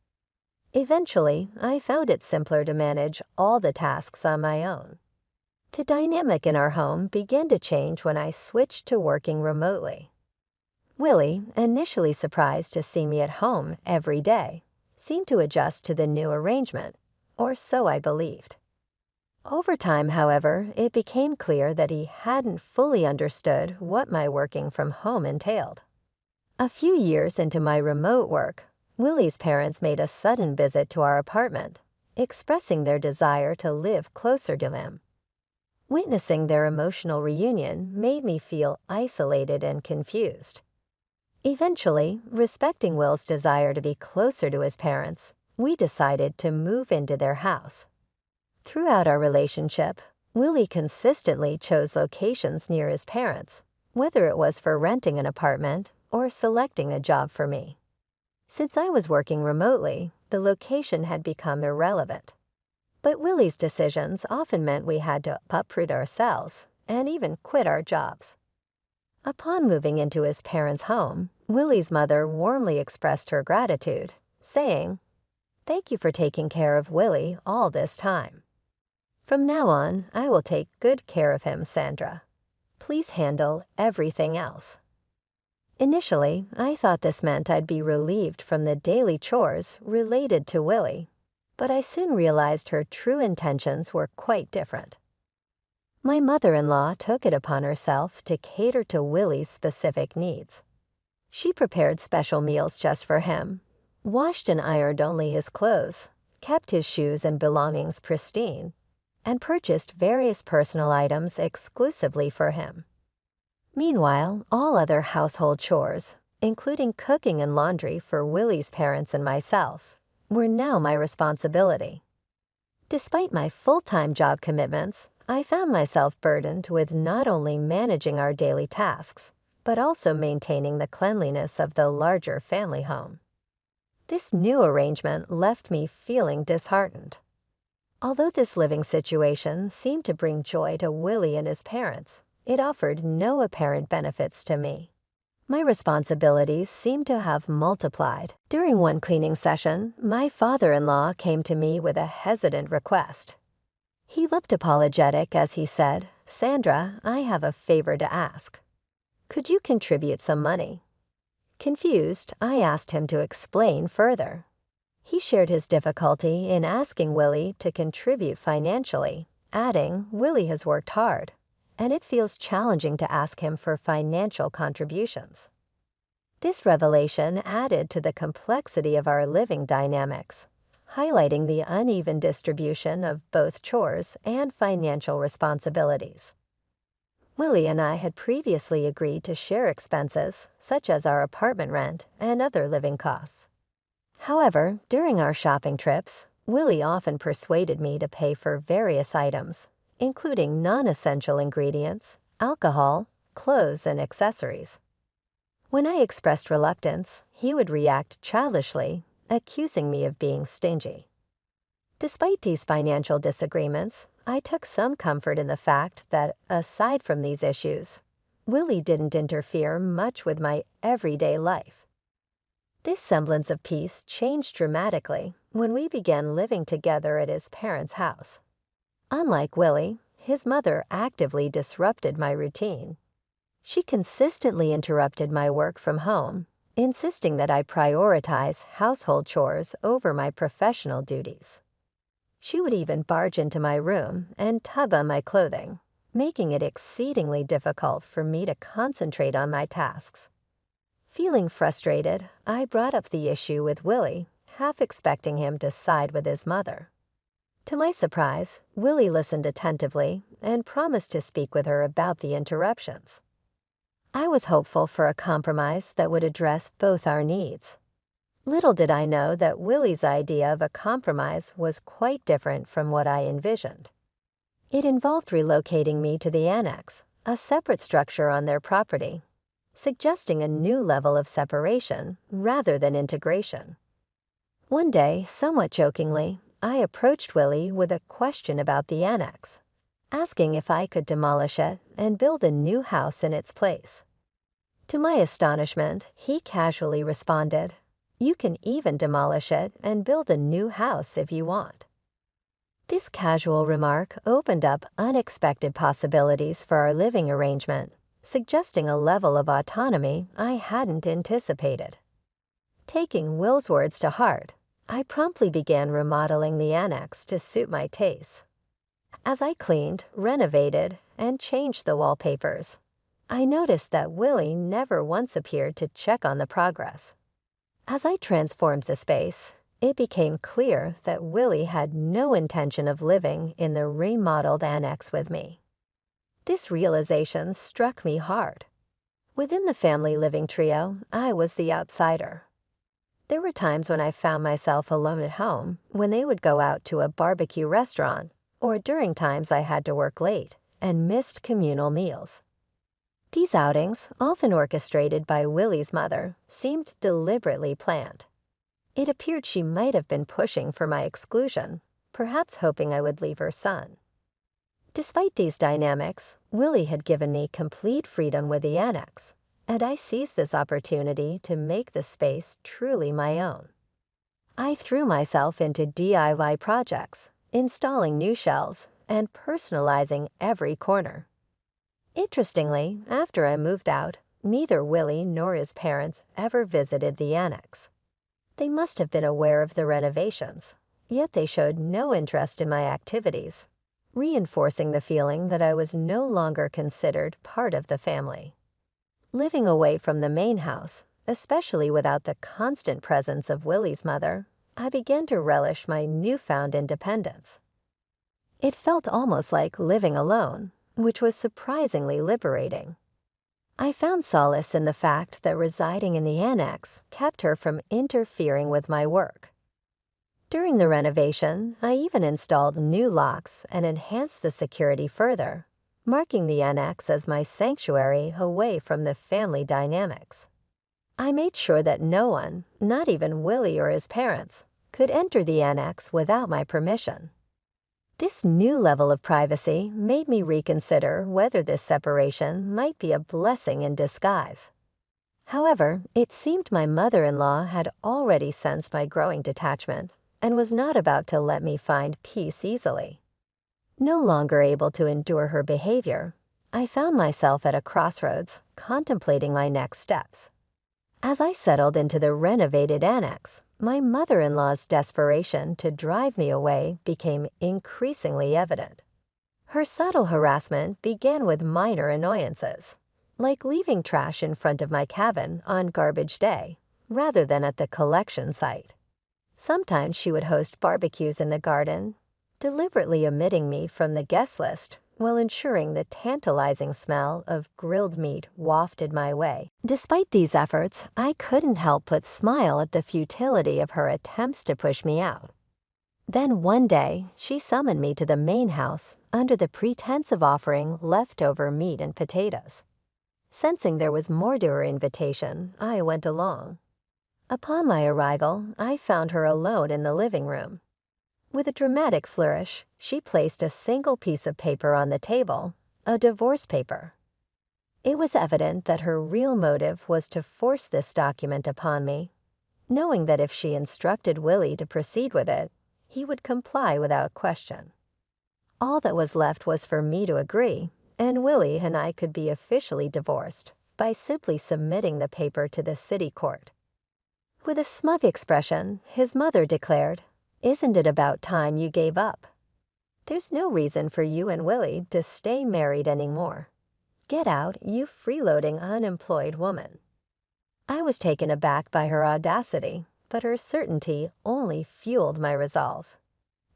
Eventually, I found it simpler to manage all the tasks on my own. The dynamic in our home began to change when I switched to working remotely. Willie, initially surprised to see me at home every day, seemed to adjust to the new arrangement, or so I believed. Over time, however, it became clear that he hadn't fully understood what my working from home entailed. A few years into my remote work, Willie's parents made a sudden visit to our apartment, expressing their desire to live closer to him. Witnessing their emotional reunion made me feel isolated and confused. Eventually, respecting Will's desire to be closer to his parents, we decided to move into their house. Throughout our relationship, Willie consistently chose locations near his parents, whether it was for renting an apartment or selecting a job for me. Since I was working remotely, the location had become irrelevant. But Willie's decisions often meant we had to uproot ourselves and even quit our jobs. Upon moving into his parents' home, Willie's mother warmly expressed her gratitude, saying, "Thank you for taking care of Willie all this time. From now on, I will take good care of him, Sandra. Please handle everything else." Initially, I thought this meant I'd be relieved from the daily chores related to Willie, but I soon realized her true intentions were quite different. My mother-in-law took it upon herself to cater to Willie's specific needs. She prepared special meals just for him, washed and ironed only his clothes, kept his shoes and belongings pristine, and purchased various personal items exclusively for him. Meanwhile, all other household chores, including cooking and laundry for Willie's parents and myself, were now my responsibility. Despite my full-time job commitments, I found myself burdened with not only managing our daily tasks, but also maintaining the cleanliness of the larger family home. This new arrangement left me feeling disheartened. Although this living situation seemed to bring joy to Willie and his parents, it offered no apparent benefits to me. My responsibilities seemed to have multiplied. During one cleaning session, my father-in-law came to me with a hesitant request. He looked apologetic as he said, "Sandra, I have a favor to ask. Could you contribute some money?" Confused, I asked him to explain further. He shared his difficulty in asking Willie to contribute financially, adding, "Willie has worked hard, and it feels challenging to ask him for financial contributions." This revelation added to the complexity of our living dynamics, highlighting the uneven distribution of both chores and financial responsibilities. Willie and I had previously agreed to share expenses, such as our apartment rent and other living costs. However, during our shopping trips, Willie often persuaded me to pay for various items, including non-essential ingredients, alcohol, clothes, and accessories. When I expressed reluctance, he would react childishly, accusing me of being stingy. Despite these financial disagreements, I took some comfort in the fact that, aside from these issues, Willie didn't interfere much with my everyday life. This semblance of peace changed dramatically when we began living together at his parents' house. Unlike Willie, his mother actively disrupted my routine. She consistently interrupted my work from home, insisting that I prioritize household chores over my professional duties. She would even barge into my room and tug on my clothing, making it exceedingly difficult for me to concentrate on my tasks. Feeling frustrated, I brought up the issue with Willie, half expecting him to side with his mother. To my surprise, Willie listened attentively and promised to speak with her about the interruptions. I was hopeful for a compromise that would address both our needs. Little did I know that Willie's idea of a compromise was quite different from what I envisioned. It involved relocating me to the annex, a separate structure on their property, suggesting a new level of separation rather than integration. One day, somewhat jokingly, I approached Willie with a question about the annex, asking if I could demolish it and build a new house in its place. To my astonishment, he casually responded, "You can even demolish it and build a new house if you want." This casual remark opened up unexpected possibilities for our living arrangement, suggesting a level of autonomy I hadn't anticipated. Taking Will's words to heart, I promptly began remodeling the annex to suit my tastes. As I cleaned, renovated, and changed the wallpapers, I noticed that Willie never once appeared to check on the progress. As I transformed the space, it became clear that Willie had no intention of living in the remodeled annex with me. This realization struck me hard. Within the family living trio, I was the outsider. There were times when I found myself alone at home when they would go out to a barbecue restaurant, or during times I had to work late and missed communal meals. These outings, often orchestrated by Willie's mother, seemed deliberately planned. It appeared she might have been pushing for my exclusion, perhaps hoping I would leave her son. Despite these dynamics, Willie had given me complete freedom with the annex, and I seized this opportunity to make the space truly my own. I threw myself into DIY projects, installing new shelves, and personalizing every corner. Interestingly, after I moved out, neither Willie nor his parents ever visited the annex. They must have been aware of the renovations, yet they showed no interest in my activities, reinforcing the feeling that I was no longer considered part of the family. Living away from the main house, especially without the constant presence of Willie's mother, I began to relish my newfound independence. It felt almost like living alone, which was surprisingly liberating. I found solace in the fact that residing in the annex kept her from interfering with my work. During the renovation, I even installed new locks and enhanced the security further, marking the annex as my sanctuary away from the family dynamics. I made sure that no one, not even Willie or his parents, could enter the annex without my permission. This new level of privacy made me reconsider whether this separation might be a blessing in disguise. However, it seemed my mother-in-law had already sensed my growing detachment and was not about to let me find peace easily. No longer able to endure her behavior, I found myself at a crossroads, contemplating my next steps. As I settled into the renovated annex, my mother-in-law's desperation to drive me away became increasingly evident. Her subtle harassment began with minor annoyances, like leaving trash in front of my cabin on garbage day, rather than at the collection site. Sometimes she would host barbecues in the garden, deliberately omitting me from the guest list while ensuring the tantalizing smell of grilled meat wafted my way. Despite these efforts, I couldn't help but smile at the futility of her attempts to push me out. Then one day, she summoned me to the main house under the pretense of offering leftover meat and potatoes. Sensing there was more to her invitation, I went along. Upon my arrival, I found her alone in the living room. With a dramatic flourish, she placed a single piece of paper on the table, a divorce paper. It was evident that her real motive was to force this document upon me, knowing that if she instructed Willie to proceed with it, he would comply without question. All that was left was for me to agree, and Willie and I could be officially divorced by simply submitting the paper to the city court. With a smug expression, his mother declared, "Isn't it about time you gave up? There's no reason for you and Willie to stay married anymore. Get out, you freeloading unemployed woman." I was taken aback by her audacity, but her certainty only fueled my resolve.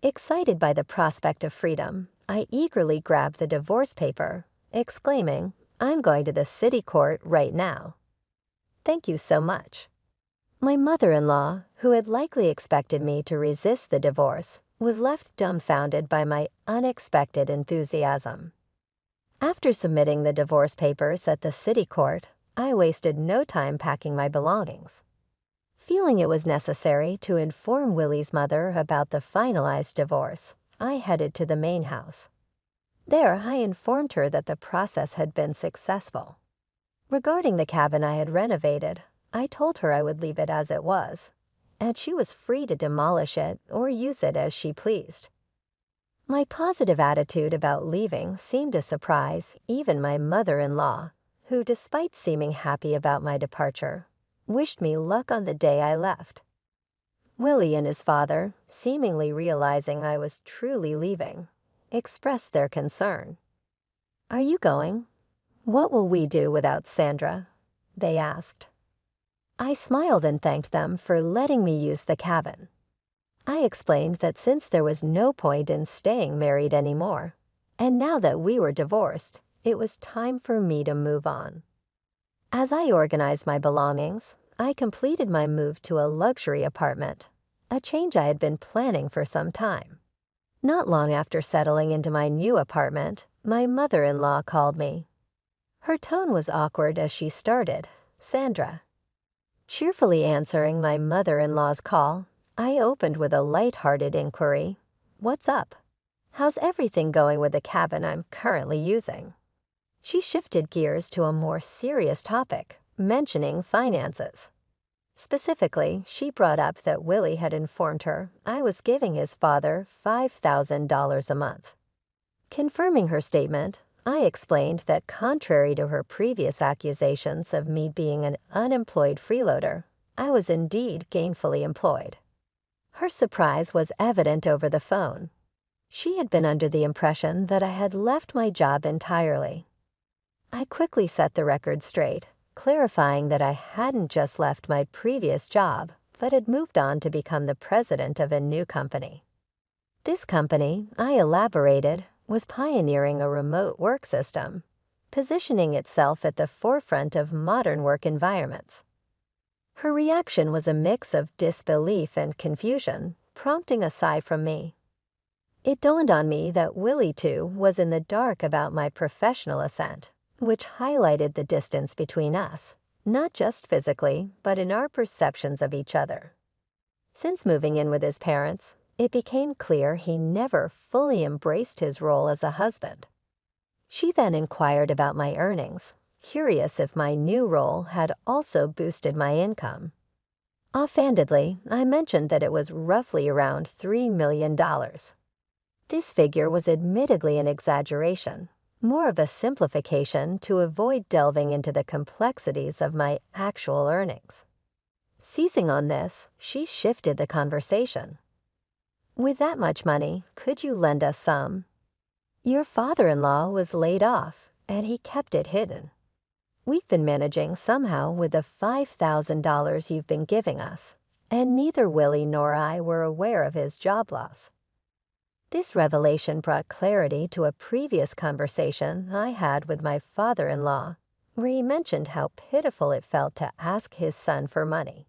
Excited by the prospect of freedom, I eagerly grabbed the divorce paper, exclaiming, "I'm going to the city court right now." "Thank you so much." My mother-in-law, who had likely expected me to resist the divorce, was left dumbfounded by my unexpected enthusiasm. After submitting the divorce papers at the city court, I wasted no time packing my belongings. Feeling it was necessary to inform Willie's mother about the finalized divorce, I headed to the main house. There, I informed her that the process had been successful. Regarding the cabin I had renovated, I told her I would leave it as it was, and she was free to demolish it or use it as she pleased. My positive attitude about leaving seemed to surprise even my mother-in-law, who, despite seeming happy about my departure, wished me luck on the day I left. Willie and his father, seemingly realizing I was truly leaving, expressed their concern. "Are you going? What will we do without Sandra?" they asked. I smiled and thanked them for letting me use the cabin. I explained that since there was no point in staying married anymore, and now that we were divorced, it was time for me to move on. As I organized my belongings, I completed my move to a luxury apartment, a change I had been planning for some time. Not long after settling into my new apartment, my mother-in-law called me. Her tone was awkward as she started, "Sandra." Cheerfully answering my mother-in-law's call, I opened with a light-hearted inquiry, "What's up? How's everything going with the cabin I'm currently using?" She shifted gears to a more serious topic, mentioning finances. Specifically, she brought up that Willie had informed her I was giving his father $5,000 a month. Confirming her statement, I explained that contrary to her previous accusations of me being an unemployed freeloader, I was indeed gainfully employed. Her surprise was evident over the phone. She had been under the impression that I had left my job entirely. I quickly set the record straight, clarifying that I hadn't just left my previous job, but had moved on to become the president of a new company. This company, I elaborated, was pioneering a remote work system, positioning itself at the forefront of modern work environments. Her reaction was a mix of disbelief and confusion, prompting a sigh from me. It dawned on me that Willie, too, was in the dark about my professional ascent, which highlighted the distance between us, not just physically, but in our perceptions of each other. Since moving in with his parents, it became clear he never fully embraced his role as a husband. She then inquired about my earnings, curious if my new role had also boosted my income. Offhandedly, I mentioned that it was roughly around $3 million. This figure was admittedly an exaggeration, more of a simplification to avoid delving into the complexities of my actual earnings. Seizing on this, she shifted the conversation. With that much money, could you lend us some? Your father-in-law was laid off, and he kept it hidden. We've been managing somehow with the $5,000 you've been giving us, and neither Willie nor I were aware of his job loss. This revelation brought clarity to a previous conversation I had with my father-in-law, where he mentioned how pitiful it felt to ask his son for money.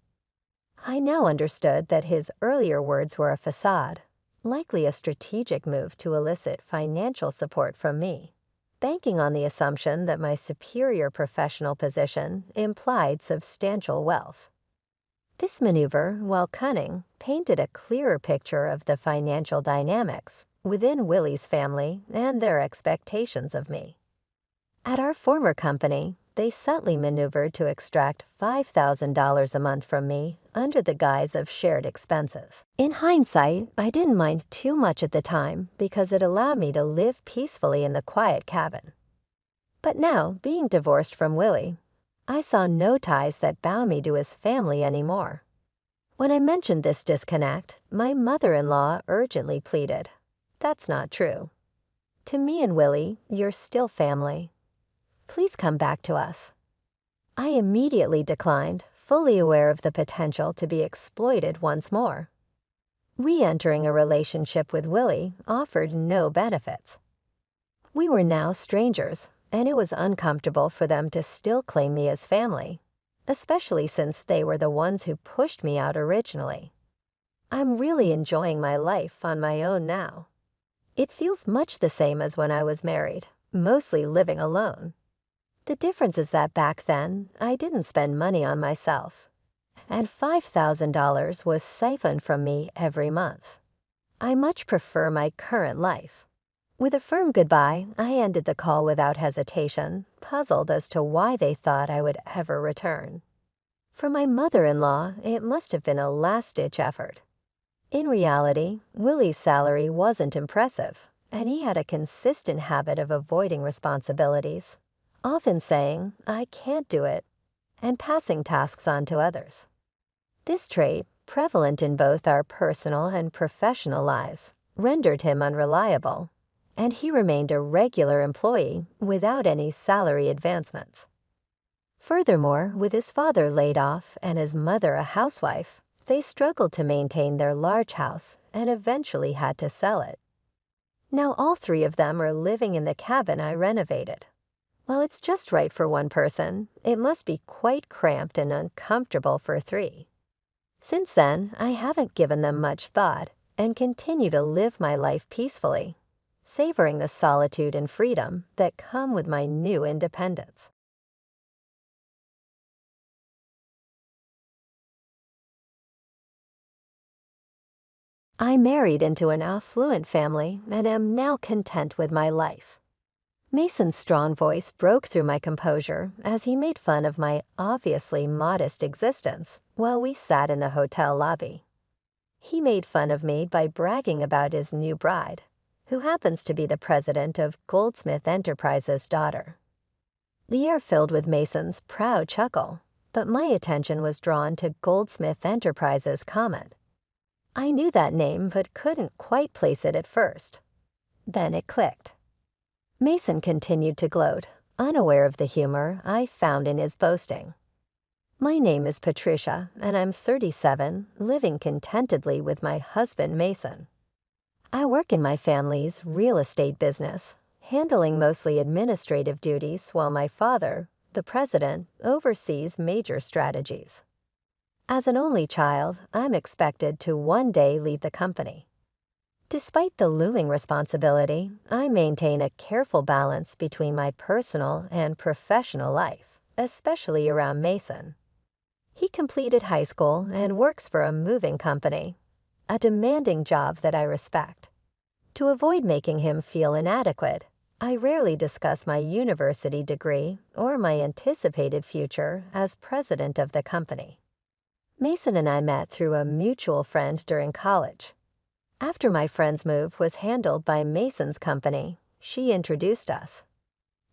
I now understood that his earlier words were a facade, likely a strategic move to elicit financial support from me, banking on the assumption that my superior professional position implied substantial wealth. This maneuver, while cunning, painted a clearer picture of the financial dynamics within Willie's family and their expectations of me. At our former company, they subtly maneuvered to extract $5,000 a month from me under the guise of shared expenses. In hindsight, I didn't mind too much at the time because it allowed me to live peacefully in the quiet cabin. But now, being divorced from Willie, I saw no ties that bound me to his family anymore. When I mentioned this disconnect, my mother-in-law urgently pleaded, "That's not true. To me and Willie, you're still family. Please come back to us." I immediately declined, fully aware of the potential to be exploited once more. Re-entering a relationship with Willie offered no benefits. We were now strangers, and it was uncomfortable for them to still claim me as family, especially since they were the ones who pushed me out originally. I'm really enjoying my life on my own now. It feels much the same as when I was married, mostly living alone. The difference is that back then, I didn't spend money on myself, and $5,000 was siphoned from me every month. I much prefer my current life. With a firm goodbye, I ended the call without hesitation, puzzled as to why they thought I would ever return. For my mother-in-law, it must have been a last-ditch effort. In reality, Willie's salary wasn't impressive, and he had a consistent habit of avoiding responsibilities, often saying, "I can't do it," and passing tasks on to others. This trait, prevalent in both our personal and professional lives, rendered him unreliable, and he remained a regular employee without any salary advancements. Furthermore, with his father laid off and his mother a housewife, they struggled to maintain their large house and eventually had to sell it. Now all three of them are living in the cabin I renovated. While it's just right for one person, it must be quite cramped and uncomfortable for three. Since then, I haven't given them much thought and continue to live my life peacefully, savoring the solitude and freedom that come with my new independence. I married into an affluent family and am now content with my life. Mason's strong voice broke through my composure as he made fun of my obviously modest existence while we sat in the hotel lobby. He made fun of me by bragging about his new bride, who happens to be the president of Goldsmith Enterprises' daughter. The air filled with Mason's proud chuckle, but my attention was drawn to Goldsmith Enterprises' comment. I knew that name but couldn't quite place it at first. Then it clicked. Mason continued to gloat, unaware of the humor I found in his boasting. My name is Patricia, and I'm 37, living contentedly with my husband, Mason. I work in my family's real estate business, handling mostly administrative duties while my father, the president, oversees major strategies. As an only child, I'm expected to one day lead the company. Despite the looming responsibility, I maintain a careful balance between my personal and professional life, especially around Mason. He completed high school and works for a moving company, a demanding job that I respect. To avoid making him feel inadequate, I rarely discuss my university degree or my anticipated future as president of the company. Mason and I met through a mutual friend during college. After my friend's move was handled by Mason's company, she introduced us.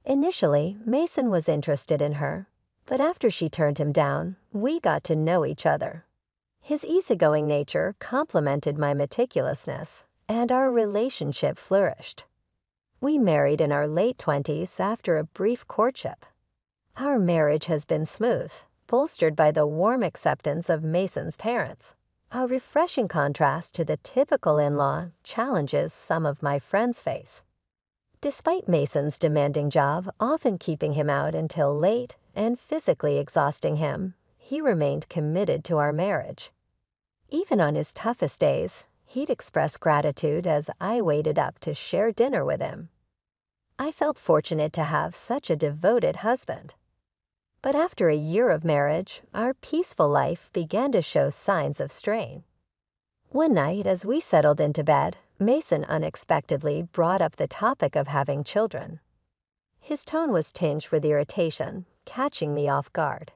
Initially, Mason was interested in her, but after she turned him down, we got to know each other. His easygoing nature complemented my meticulousness, and our relationship flourished. We married in our late 20s after a brief courtship. Our marriage has been smooth, bolstered by the warm acceptance of Mason's parents, a refreshing contrast to the typical in-law challenges some of my friends face. Despite Mason's demanding job often keeping him out until late and physically exhausting him, he remained committed to our marriage. Even on his toughest days, he'd express gratitude as I waited up to share dinner with him. I felt fortunate to have such a devoted husband. But after a year of marriage, our peaceful life began to show signs of strain. One night, as we settled into bed, Mason unexpectedly brought up the topic of having children. His tone was tinged with irritation, catching me off guard.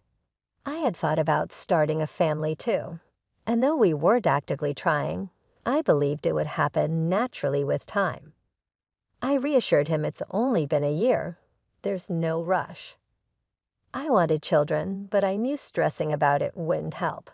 I had thought about starting a family too, and though we weren't actively trying, I believed it would happen naturally with time. I reassured him it's only been a year. There's no rush. I wanted children, but I knew stressing about it wouldn't help.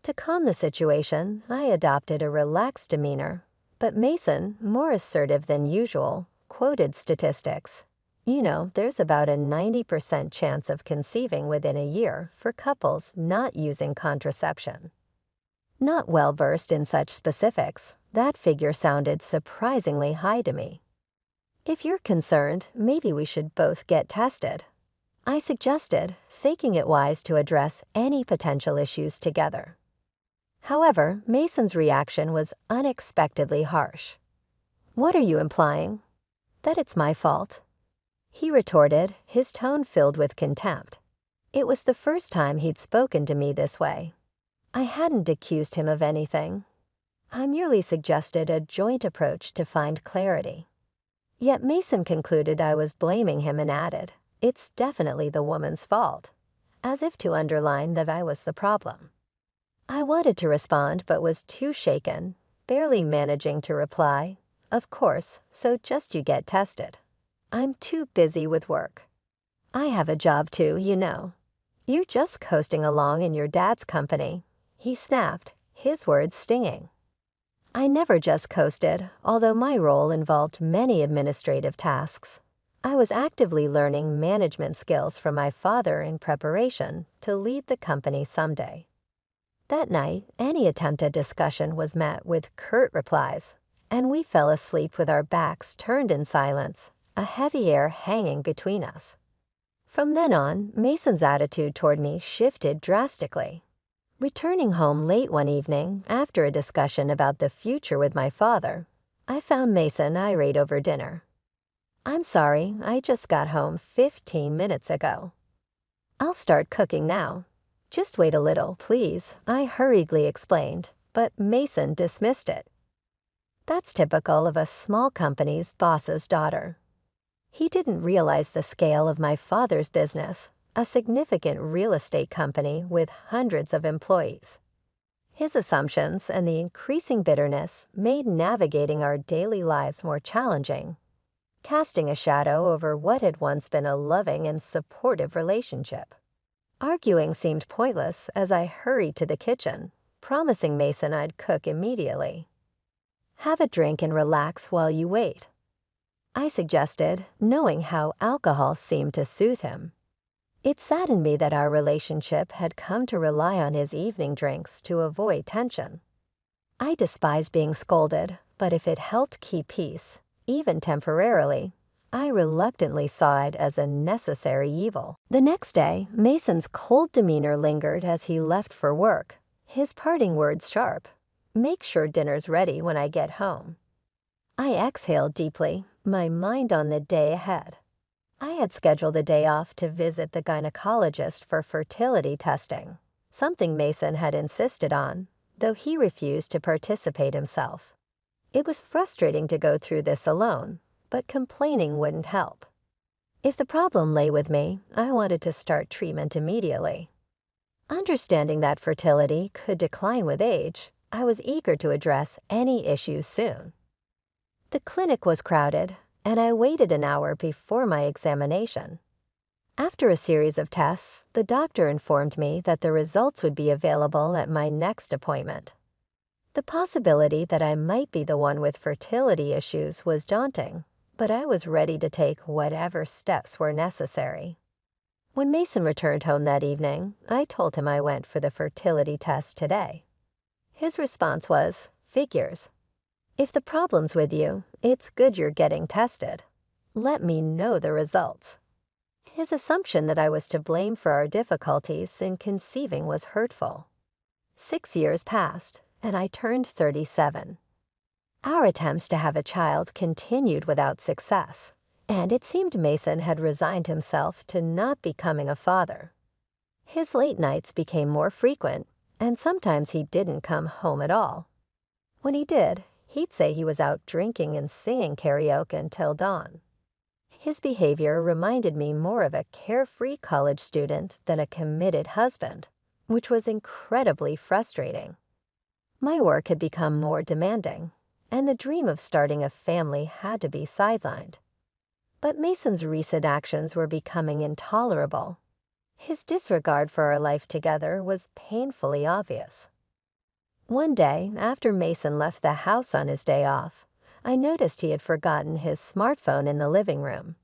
To calm the situation, I adopted a relaxed demeanor, but Mason, more assertive than usual, quoted statistics. There's about a 90% chance of conceiving within a year for couples not using contraception. Not well versed in such specifics, that figure sounded surprisingly high to me. If you're concerned, maybe we should both get tested, I suggested, thinking it wise to address any potential issues together. However, Mason's reaction was unexpectedly harsh. "What are you implying? That it's my fault?" He retorted, his tone filled with contempt. It was the first time he'd spoken to me this way. I hadn't accused him of anything. I merely suggested a joint approach to find clarity. Yet Mason concluded I was blaming him and added, "It's definitely the woman's fault," as if to underline that I was the problem. I wanted to respond but was too shaken, barely managing to reply, "Of course, so just you get tested. I'm too busy with work. I have a job too, you know. You're just coasting along in your dad's company," he snapped, his words stinging. I never just coasted, although my role involved many administrative tasks. I was actively learning management skills from my father in preparation to lead the company someday. That night, any attempt at discussion was met with curt replies, and we fell asleep with our backs turned in silence, a heavy air hanging between us. From then on, Mason's attitude toward me shifted drastically. Returning home late one evening, after a discussion about the future with my father, I found Mason irate over dinner. "I'm sorry, I just got home 15 minutes ago." "I'll start cooking now. Just wait a little, please," I hurriedly explained, but Mason dismissed it. That's typical of a small company's boss's daughter. He didn't realize the scale of my father's business, a significant real estate company with hundreds of employees. His assumptions and the increasing bitterness made navigating our daily lives more challenging, casting a shadow over what had once been a loving and supportive relationship. Arguing seemed pointless as I hurried to the kitchen, promising Mason I'd cook immediately. "Have a drink and relax while you wait." I suggested, knowing how alcohol seemed to soothe him. It saddened me that our relationship had come to rely on his evening drinks to avoid tension. I despise being scolded, but if it helped keep peace, even temporarily, I reluctantly saw it as a necessary evil. The next day, Mason's cold demeanor lingered as he left for work, his parting words sharp. "Make sure dinner's ready when I get home." I exhaled deeply, my mind on the day ahead. I had scheduled a day off to visit the gynecologist for fertility testing, something Mason had insisted on, though he refused to participate himself. It was frustrating to go through this alone, but complaining wouldn't help. If the problem lay with me, I wanted to start treatment immediately. Understanding that fertility could decline with age, I was eager to address any issues soon. The clinic was crowded, and I waited an hour before my examination. After a series of tests, the doctor informed me that the results would be available at my next appointment. The possibility that I might be the one with fertility issues was daunting, but I was ready to take whatever steps were necessary. When Mason returned home that evening, I told him I went for the fertility test today. His response was, "Figures. If the problem's with you, it's good you're getting tested. Let me know the results." His assumption that I was to blame for our difficulties in conceiving was hurtful. 6 years passed, and I turned 37. Our attempts to have a child continued without success, and it seemed Mason had resigned himself to not becoming a father. His late nights became more frequent, and sometimes he didn't come home at all. When he did, he'd say he was out drinking and singing karaoke until dawn. His behavior reminded me more of a carefree college student than a committed husband, which was incredibly frustrating. My work had become more demanding, and the dream of starting a family had to be sidelined. But Mason's recent actions were becoming intolerable. His disregard for our life together was painfully obvious. One day, after Mason left the house on his day off, I noticed he had forgotten his smartphone in the living room.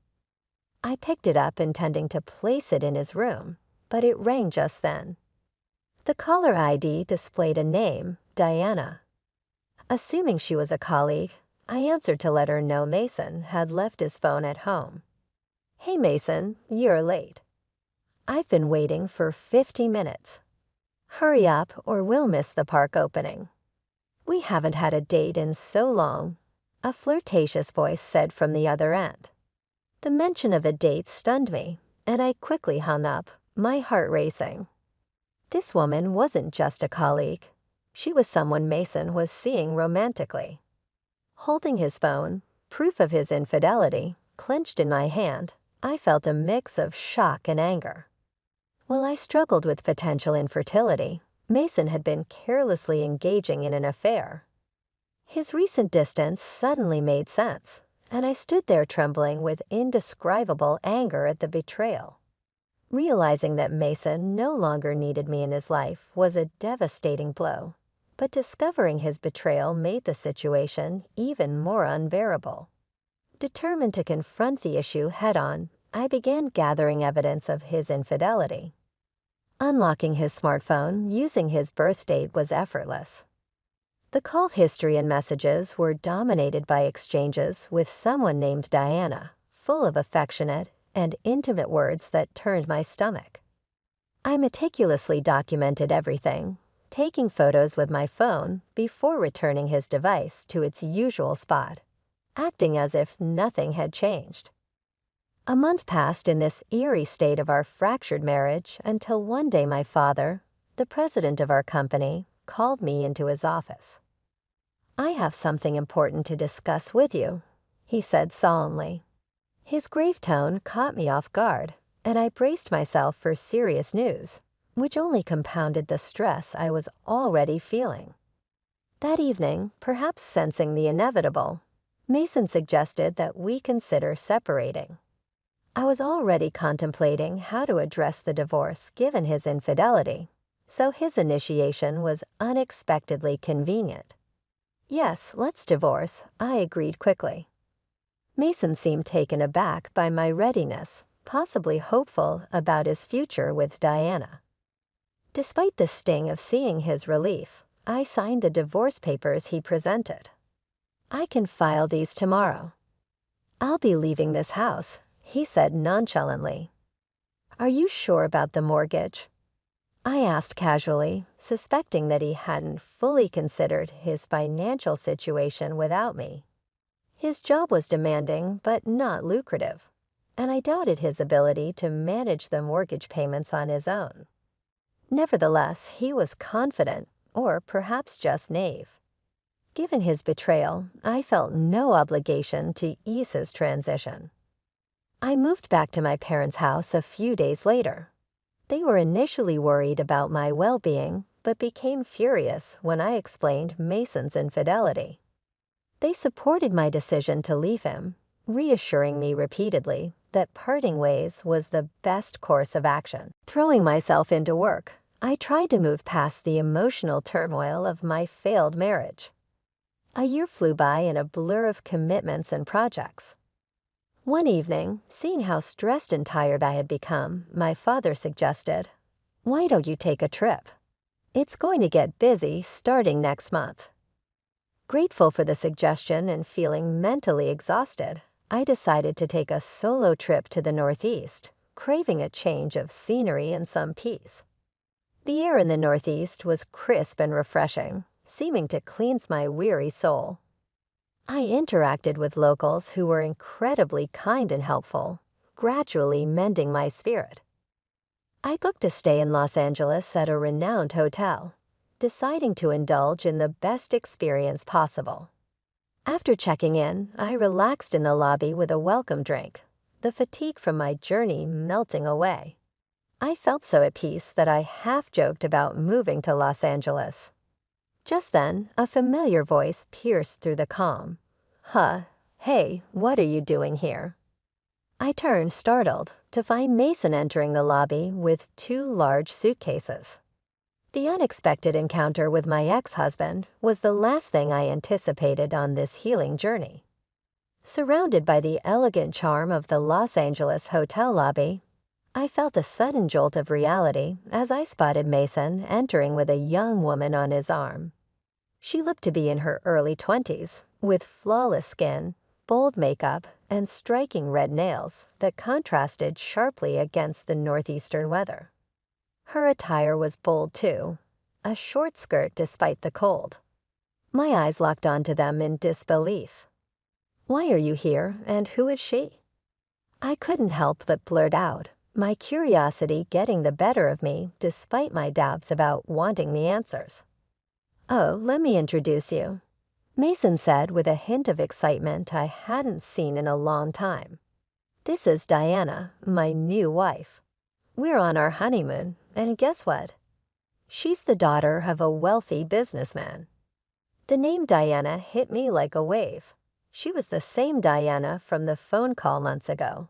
I picked it up intending to place it in his room, but it rang just then. The caller ID displayed a name, Diana. Assuming she was a colleague, I answered to let her know Mason had left his phone at home. "Hey Mason, you're late. I've been waiting for 50 minutes. Hurry up or we'll miss the park opening." "We haven't had a date in so long," a flirtatious voice said from the other end. The mention of a date stunned me, and I quickly hung up, my heart racing. This woman wasn't just a colleague. She was someone Mason was seeing romantically. Holding his phone, proof of his infidelity, clenched in my hand, I felt a mix of shock and anger. While I struggled with potential infertility, Mason had been carelessly engaging in an affair. His recent distance suddenly made sense, and I stood there trembling with indescribable anger at the betrayal. Realizing that Mason no longer needed me in his life was a devastating blow, but discovering his betrayal made the situation even more unbearable. Determined to confront the issue head-on, I began gathering evidence of his infidelity. Unlocking his smartphone using his birth date was effortless. The call history and messages were dominated by exchanges with someone named Diana, full of affectionate and intimate words that turned my stomach. I meticulously documented everything, taking photos with my phone before returning his device to its usual spot, acting as if nothing had changed. A month passed in this eerie state of our fractured marriage until one day my father, the president of our company, called me into his office. "I have something important to discuss with you," he said solemnly. His grave tone caught me off guard, and I braced myself for serious news, which only compounded the stress I was already feeling. That evening, perhaps sensing the inevitable, Mason suggested that we consider separating. I was already contemplating how to address the divorce given his infidelity, so his initiation was unexpectedly convenient. "Yes, let's divorce," I agreed quickly. Mason seemed taken aback by my readiness, possibly hopeful about his future with Diana. Despite the sting of seeing his relief, I signed the divorce papers he presented. "I can file these tomorrow." "I'll be leaving this house," he said nonchalantly. "Are you sure about the mortgage?" I asked casually, suspecting that he hadn't fully considered his financial situation without me. His job was demanding but not lucrative, and I doubted his ability to manage the mortgage payments on his own. Nevertheless, he was confident, or perhaps just naive. Given his betrayal, I felt no obligation to ease his transition. I moved back to my parents' house a few days later. They were initially worried about my well-being, but became furious when I explained Mason's infidelity. They supported my decision to leave him, reassuring me repeatedly that parting ways was the best course of action. Throwing myself into work, I tried to move past the emotional turmoil of my failed marriage. A year flew by in a blur of commitments and projects. One evening, seeing how stressed and tired I had become, my father suggested, "Why don't you take a trip? It's going to get busy starting next month." Grateful for the suggestion and feeling mentally exhausted, I decided to take a solo trip to the Northeast, craving a change of scenery and some peace. The air in the Northeast was crisp and refreshing, seeming to cleanse my weary soul. I interacted with locals who were incredibly kind and helpful, gradually mending my spirit. I booked a stay in Los Angeles at a renowned hotel, deciding to indulge in the best experience possible. After checking in, I relaxed in the lobby with a welcome drink, the fatigue from my journey melting away. I felt so at peace that I half-joked about moving to Los Angeles. Just then, a familiar voice pierced through the calm. Hey, what are you doing here?" I turned, startled, to find Mason entering the lobby with 2 large suitcases. The unexpected encounter with my ex-husband was the last thing I anticipated on this healing journey. Surrounded by the elegant charm of the Los Angeles hotel lobby, I felt a sudden jolt of reality as I spotted Mason entering with a young woman on his arm. She looked to be in her early 20s, with flawless skin, bold makeup, and striking red nails that contrasted sharply against the northeastern weather. Her attire was bold too, a short skirt despite the cold. My eyes locked onto them in disbelief. "Why are you here, and who is she?" I couldn't help but blurt out, my curiosity getting the better of me despite my doubts about wanting the answers. "Oh, let me introduce you," Mason said with a hint of excitement I hadn't seen in a long time. "This is Diana, my new wife. We're on our honeymoon, and guess what? She's the daughter of a wealthy businessman." The name Diana hit me like a wave. She was the same Diana from the phone call months ago.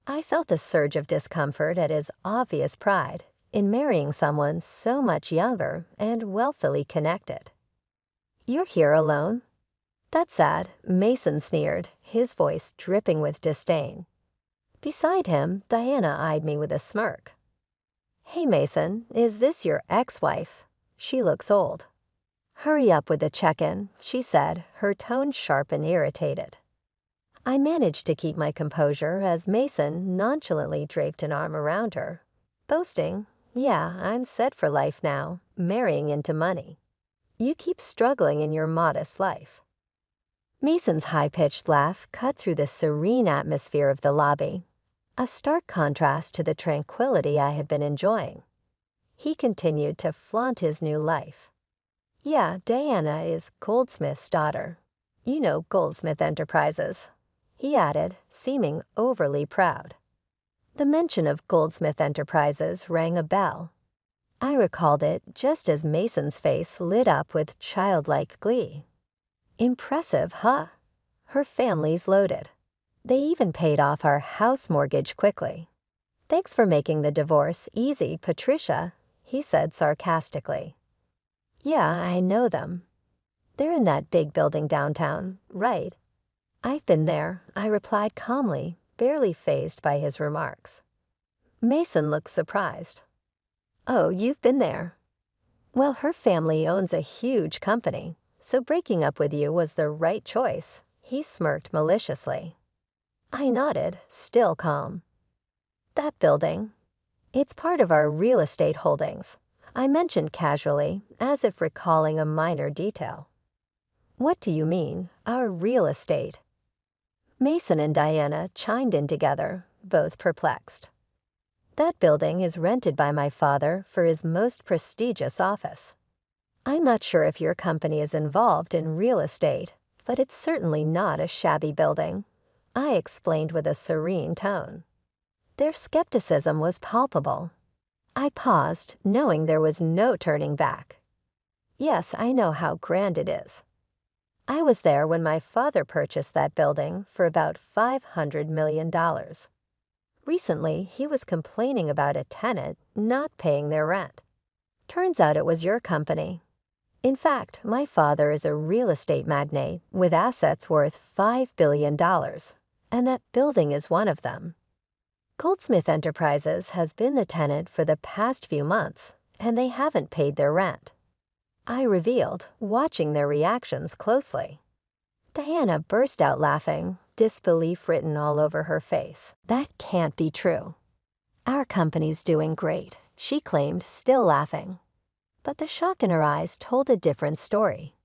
I felt a surge of discomfort at his obvious pride in marrying someone so much younger and wealthily connected. "You're here alone?" "That's sad," Mason sneered, his voice dripping with disdain. Beside him, Diana eyed me with a smirk. "Hey Mason, is this your ex-wife? She looks old." "Hurry up with the check-in," she said, her tone sharp and irritated. I managed to keep my composure as Mason nonchalantly draped an arm around her, boasting, "Yeah, I'm set for life now, marrying into money. You keep struggling in your modest life." Mason's high-pitched laugh cut through the serene atmosphere of the lobby, a stark contrast to the tranquility I had been enjoying. He continued to flaunt his new life. "Yeah, Diana is Goldsmith's daughter. You know Goldsmith Enterprises," he added, seeming overly proud. The mention of Goldsmith Enterprises rang a bell. I recalled it just as Mason's face lit up with childlike glee. "Impressive, huh? Her family's loaded. They even paid off our house mortgage quickly. Thanks for making the divorce easy, Patricia," he said sarcastically. "Yeah, I know them. They're in that big building downtown, right?" "I've been there," I replied calmly, barely fazed by his remarks. Mason looked surprised. "Oh, you've been there? Well, her family owns a huge company, so breaking up with you was the right choice." He smirked maliciously. I nodded, still calm. "That building? It's part of our real estate holdings," I mentioned casually, as if recalling a minor detail. "What do you mean, our real estate?" Mason and Diana chimed in together, both perplexed. "That building is rented by my father for his most prestigious office. I'm not sure if your company is involved in real estate, but it's certainly not a shabby building," I explained with a serene tone. Their skepticism was palpable. I paused, knowing there was no turning back. "Yes, I know how grand it is. I was there when my father purchased that building for about $500 million. Recently, he was complaining about a tenant not paying their rent. Turns out it was your company. In fact, my father is a real estate magnate with assets worth $5 billion, and that building is one of them. Goldsmith Enterprises has been the tenant for the past few months, and they haven't paid their rent," I revealed, watching their reactions closely. Diana burst out laughing, disbelief written all over her face. "That can't be true." "Our company's doing great," she claimed, still laughing. But the shock in her eyes told a different story.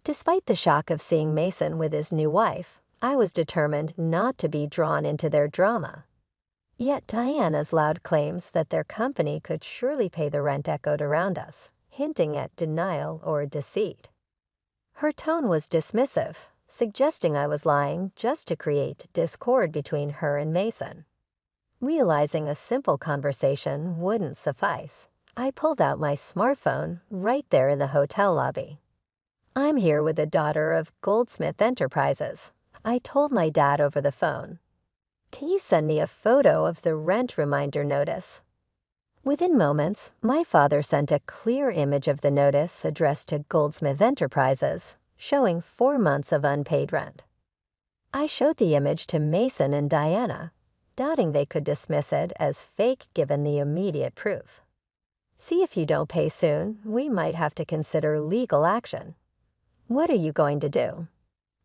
Despite the shock of seeing Mason with his new wife, I was determined not to be drawn into their drama. Yet Diana's loud claims that their company could surely pay the rent echoed around us, hinting at denial or deceit. Her tone was dismissive, suggesting I was lying just to create discord between her and Mason. Realizing a simple conversation wouldn't suffice, I pulled out my smartphone right there in the hotel lobby. "I'm here with the daughter of Goldsmith Enterprises," I told my dad over the phone. "Can you send me a photo of the rent reminder notice?" Within moments, my father sent a clear image of the notice addressed to Goldsmith Enterprises, showing 4 months of unpaid rent. I showed the image to Mason and Diana, doubting they could dismiss it as fake given the immediate proof. "See if you don't pay soon, we might have to consider legal action." "What are you going to do?"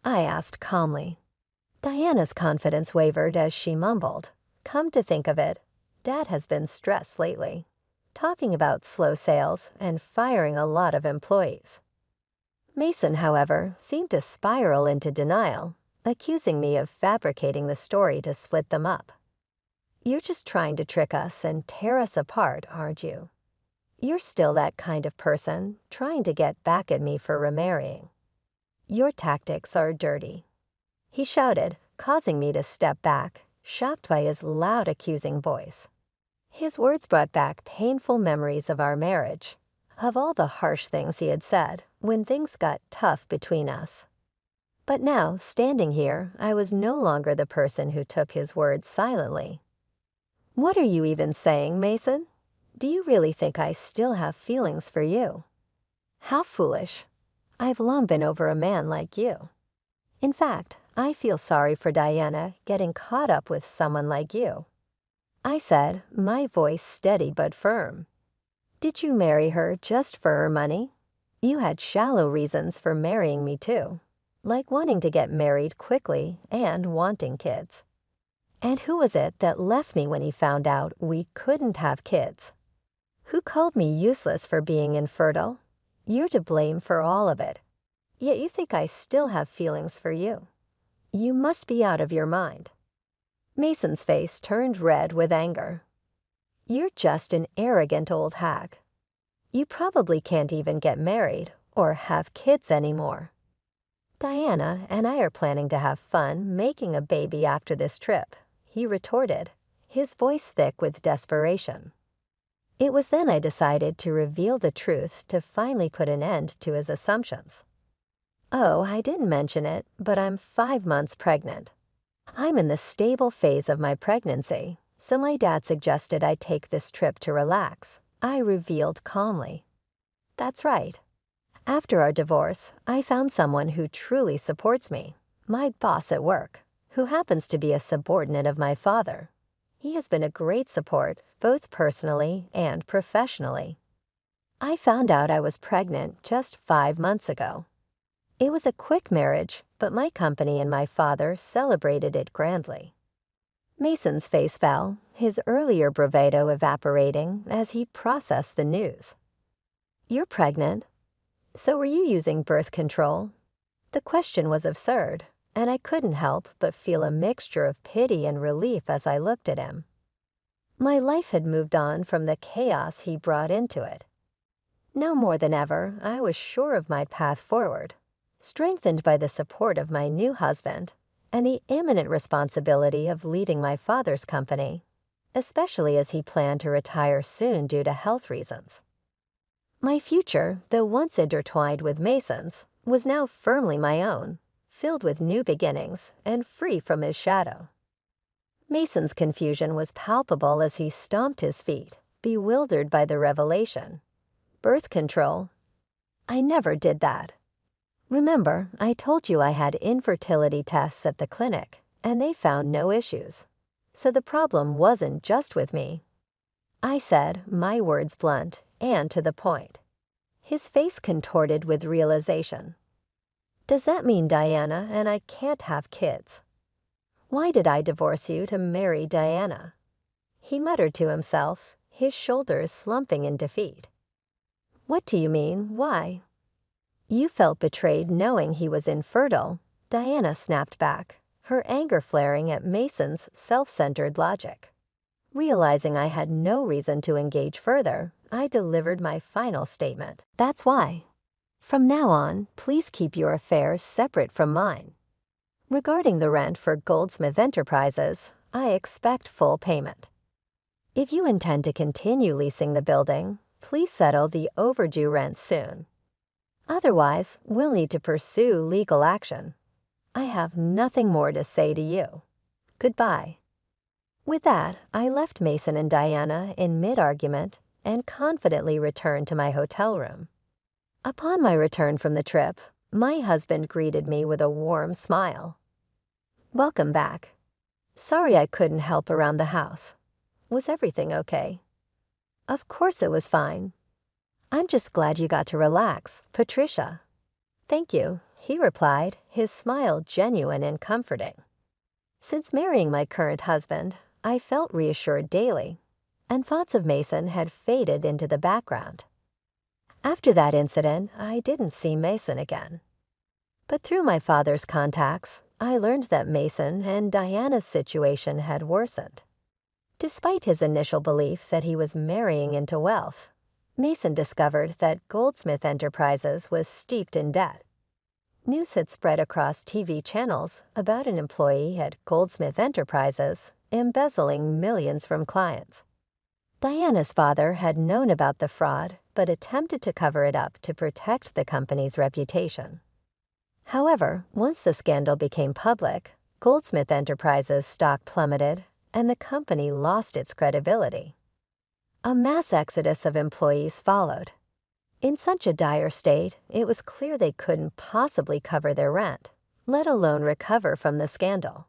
I asked calmly. Diana's confidence wavered as she mumbled, "Come to think of it, Dad has been stressed lately, talking about slow sales and firing a lot of employees." Mason, however, seemed to spiral into denial, accusing me of fabricating the story to split them up. "You're just trying to trick us and tear us apart, aren't you? You're still that kind of person, trying to get back at me for remarrying. Your tactics are dirty," he shouted, causing me to step back, shocked by his loud, accusing voice. His words brought back painful memories of our marriage, of all the harsh things he had said when things got tough between us. But now, standing here, I was no longer the person who took his words silently. "What are you even saying, Mason? Do you really think I still have feelings for you? How foolish. I've long been over a man like you. In fact, I feel sorry for Diana getting caught up with someone like you," I said, my voice steady but firm. "Did you marry her just for her money? You had shallow reasons for marrying me too, like wanting to get married quickly and wanting kids. And who was it that left me when he found out we couldn't have kids? Who called me useless for being infertile? You're to blame for all of it. Yet you think I still have feelings for you. You must be out of your mind." Mason's face turned red with anger. "You're just an arrogant old hag. You probably can't even get married or have kids anymore. Diana and I are planning to have fun making a baby after this trip," he retorted, his voice thick with desperation. It was then I decided to reveal the truth to finally put an end to his assumptions. "Oh, I didn't mention it, but I'm 5 months pregnant. I'm in the stable phase of my pregnancy, so my dad suggested I take this trip to relax," I revealed calmly. "That's right. After our divorce, I found someone who truly supports me, my boss at work, who happens to be a subordinate of my father. He has been a great support, both personally and professionally. I found out I was pregnant just 5 months ago. It was a quick marriage, but my company and my father celebrated it grandly. Mason's face fell, his earlier bravado evaporating as he processed the news. "You're pregnant? So were you using birth control?" The question was absurd, and I couldn't help but feel a mixture of pity and relief as I looked at him. My life had moved on from the chaos he brought into it. Now more than ever, I was sure of my path forward, strengthened by the support of my new husband and the imminent responsibility of leading my father's company, especially as he planned to retire soon due to health reasons. My future, though once intertwined with Mason's, was now firmly my own, filled with new beginnings and free from his shadow. Mason's confusion was palpable as he stomped his feet, bewildered by the revelation. Birth control? I never did that. Remember, I told you I had infertility tests at the clinic, and they found no issues. So the problem wasn't just with me. I said, my words blunt and to the point. His face contorted with realization. "Does that mean, Diana, and I can't have kids? Why did I divorce you to marry Diana?" He muttered to himself, his shoulders slumping in defeat. "What do you mean, why?" "You felt betrayed knowing he was infertile," Diana snapped back, her anger flaring at Mason's self-centered logic. Realizing I had no reason to engage further, I delivered my final statement. "That's why. From now on, please keep your affairs separate from mine. Regarding the rent for Goldsmith Enterprises, I expect full payment. If you intend to continue leasing the building, please settle the overdue rent soon. Otherwise, we'll need to pursue legal action. I have nothing more to say to you. Goodbye." With that, I left Mason and Diana in mid-argument and confidently returned to my hotel room. Upon my return from the trip, my husband greeted me with a warm smile. "Welcome back. Sorry I couldn't help around the house. Was everything okay?" "Of course it was fine. I'm just glad you got to relax, Patricia." "Thank you," he replied, his smile genuine and comforting. Since marrying my current husband, I felt reassured daily, and thoughts of Mason had faded into the background. After that incident, I didn't see Mason again. But through my father's contacts, I learned that Mason and Diana's situation had worsened. Despite his initial belief that he was marrying into wealth, Mason discovered that Goldsmith Enterprises was steeped in debt. News had spread across TV channels about an employee at Goldsmith Enterprises embezzling millions from clients. Diana's father had known about the fraud but attempted to cover it up to protect the company's reputation. However, once the scandal became public, Goldsmith Enterprises' stock plummeted and the company lost its credibility. A mass exodus of employees followed. In such a dire state, it was clear they couldn't possibly cover their rent, let alone recover from the scandal.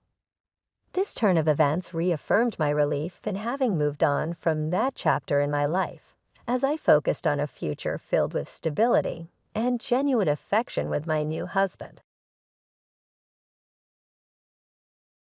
This turn of events reaffirmed my relief in having moved on from that chapter in my life, as I focused on a future filled with stability and genuine affection with my new husband.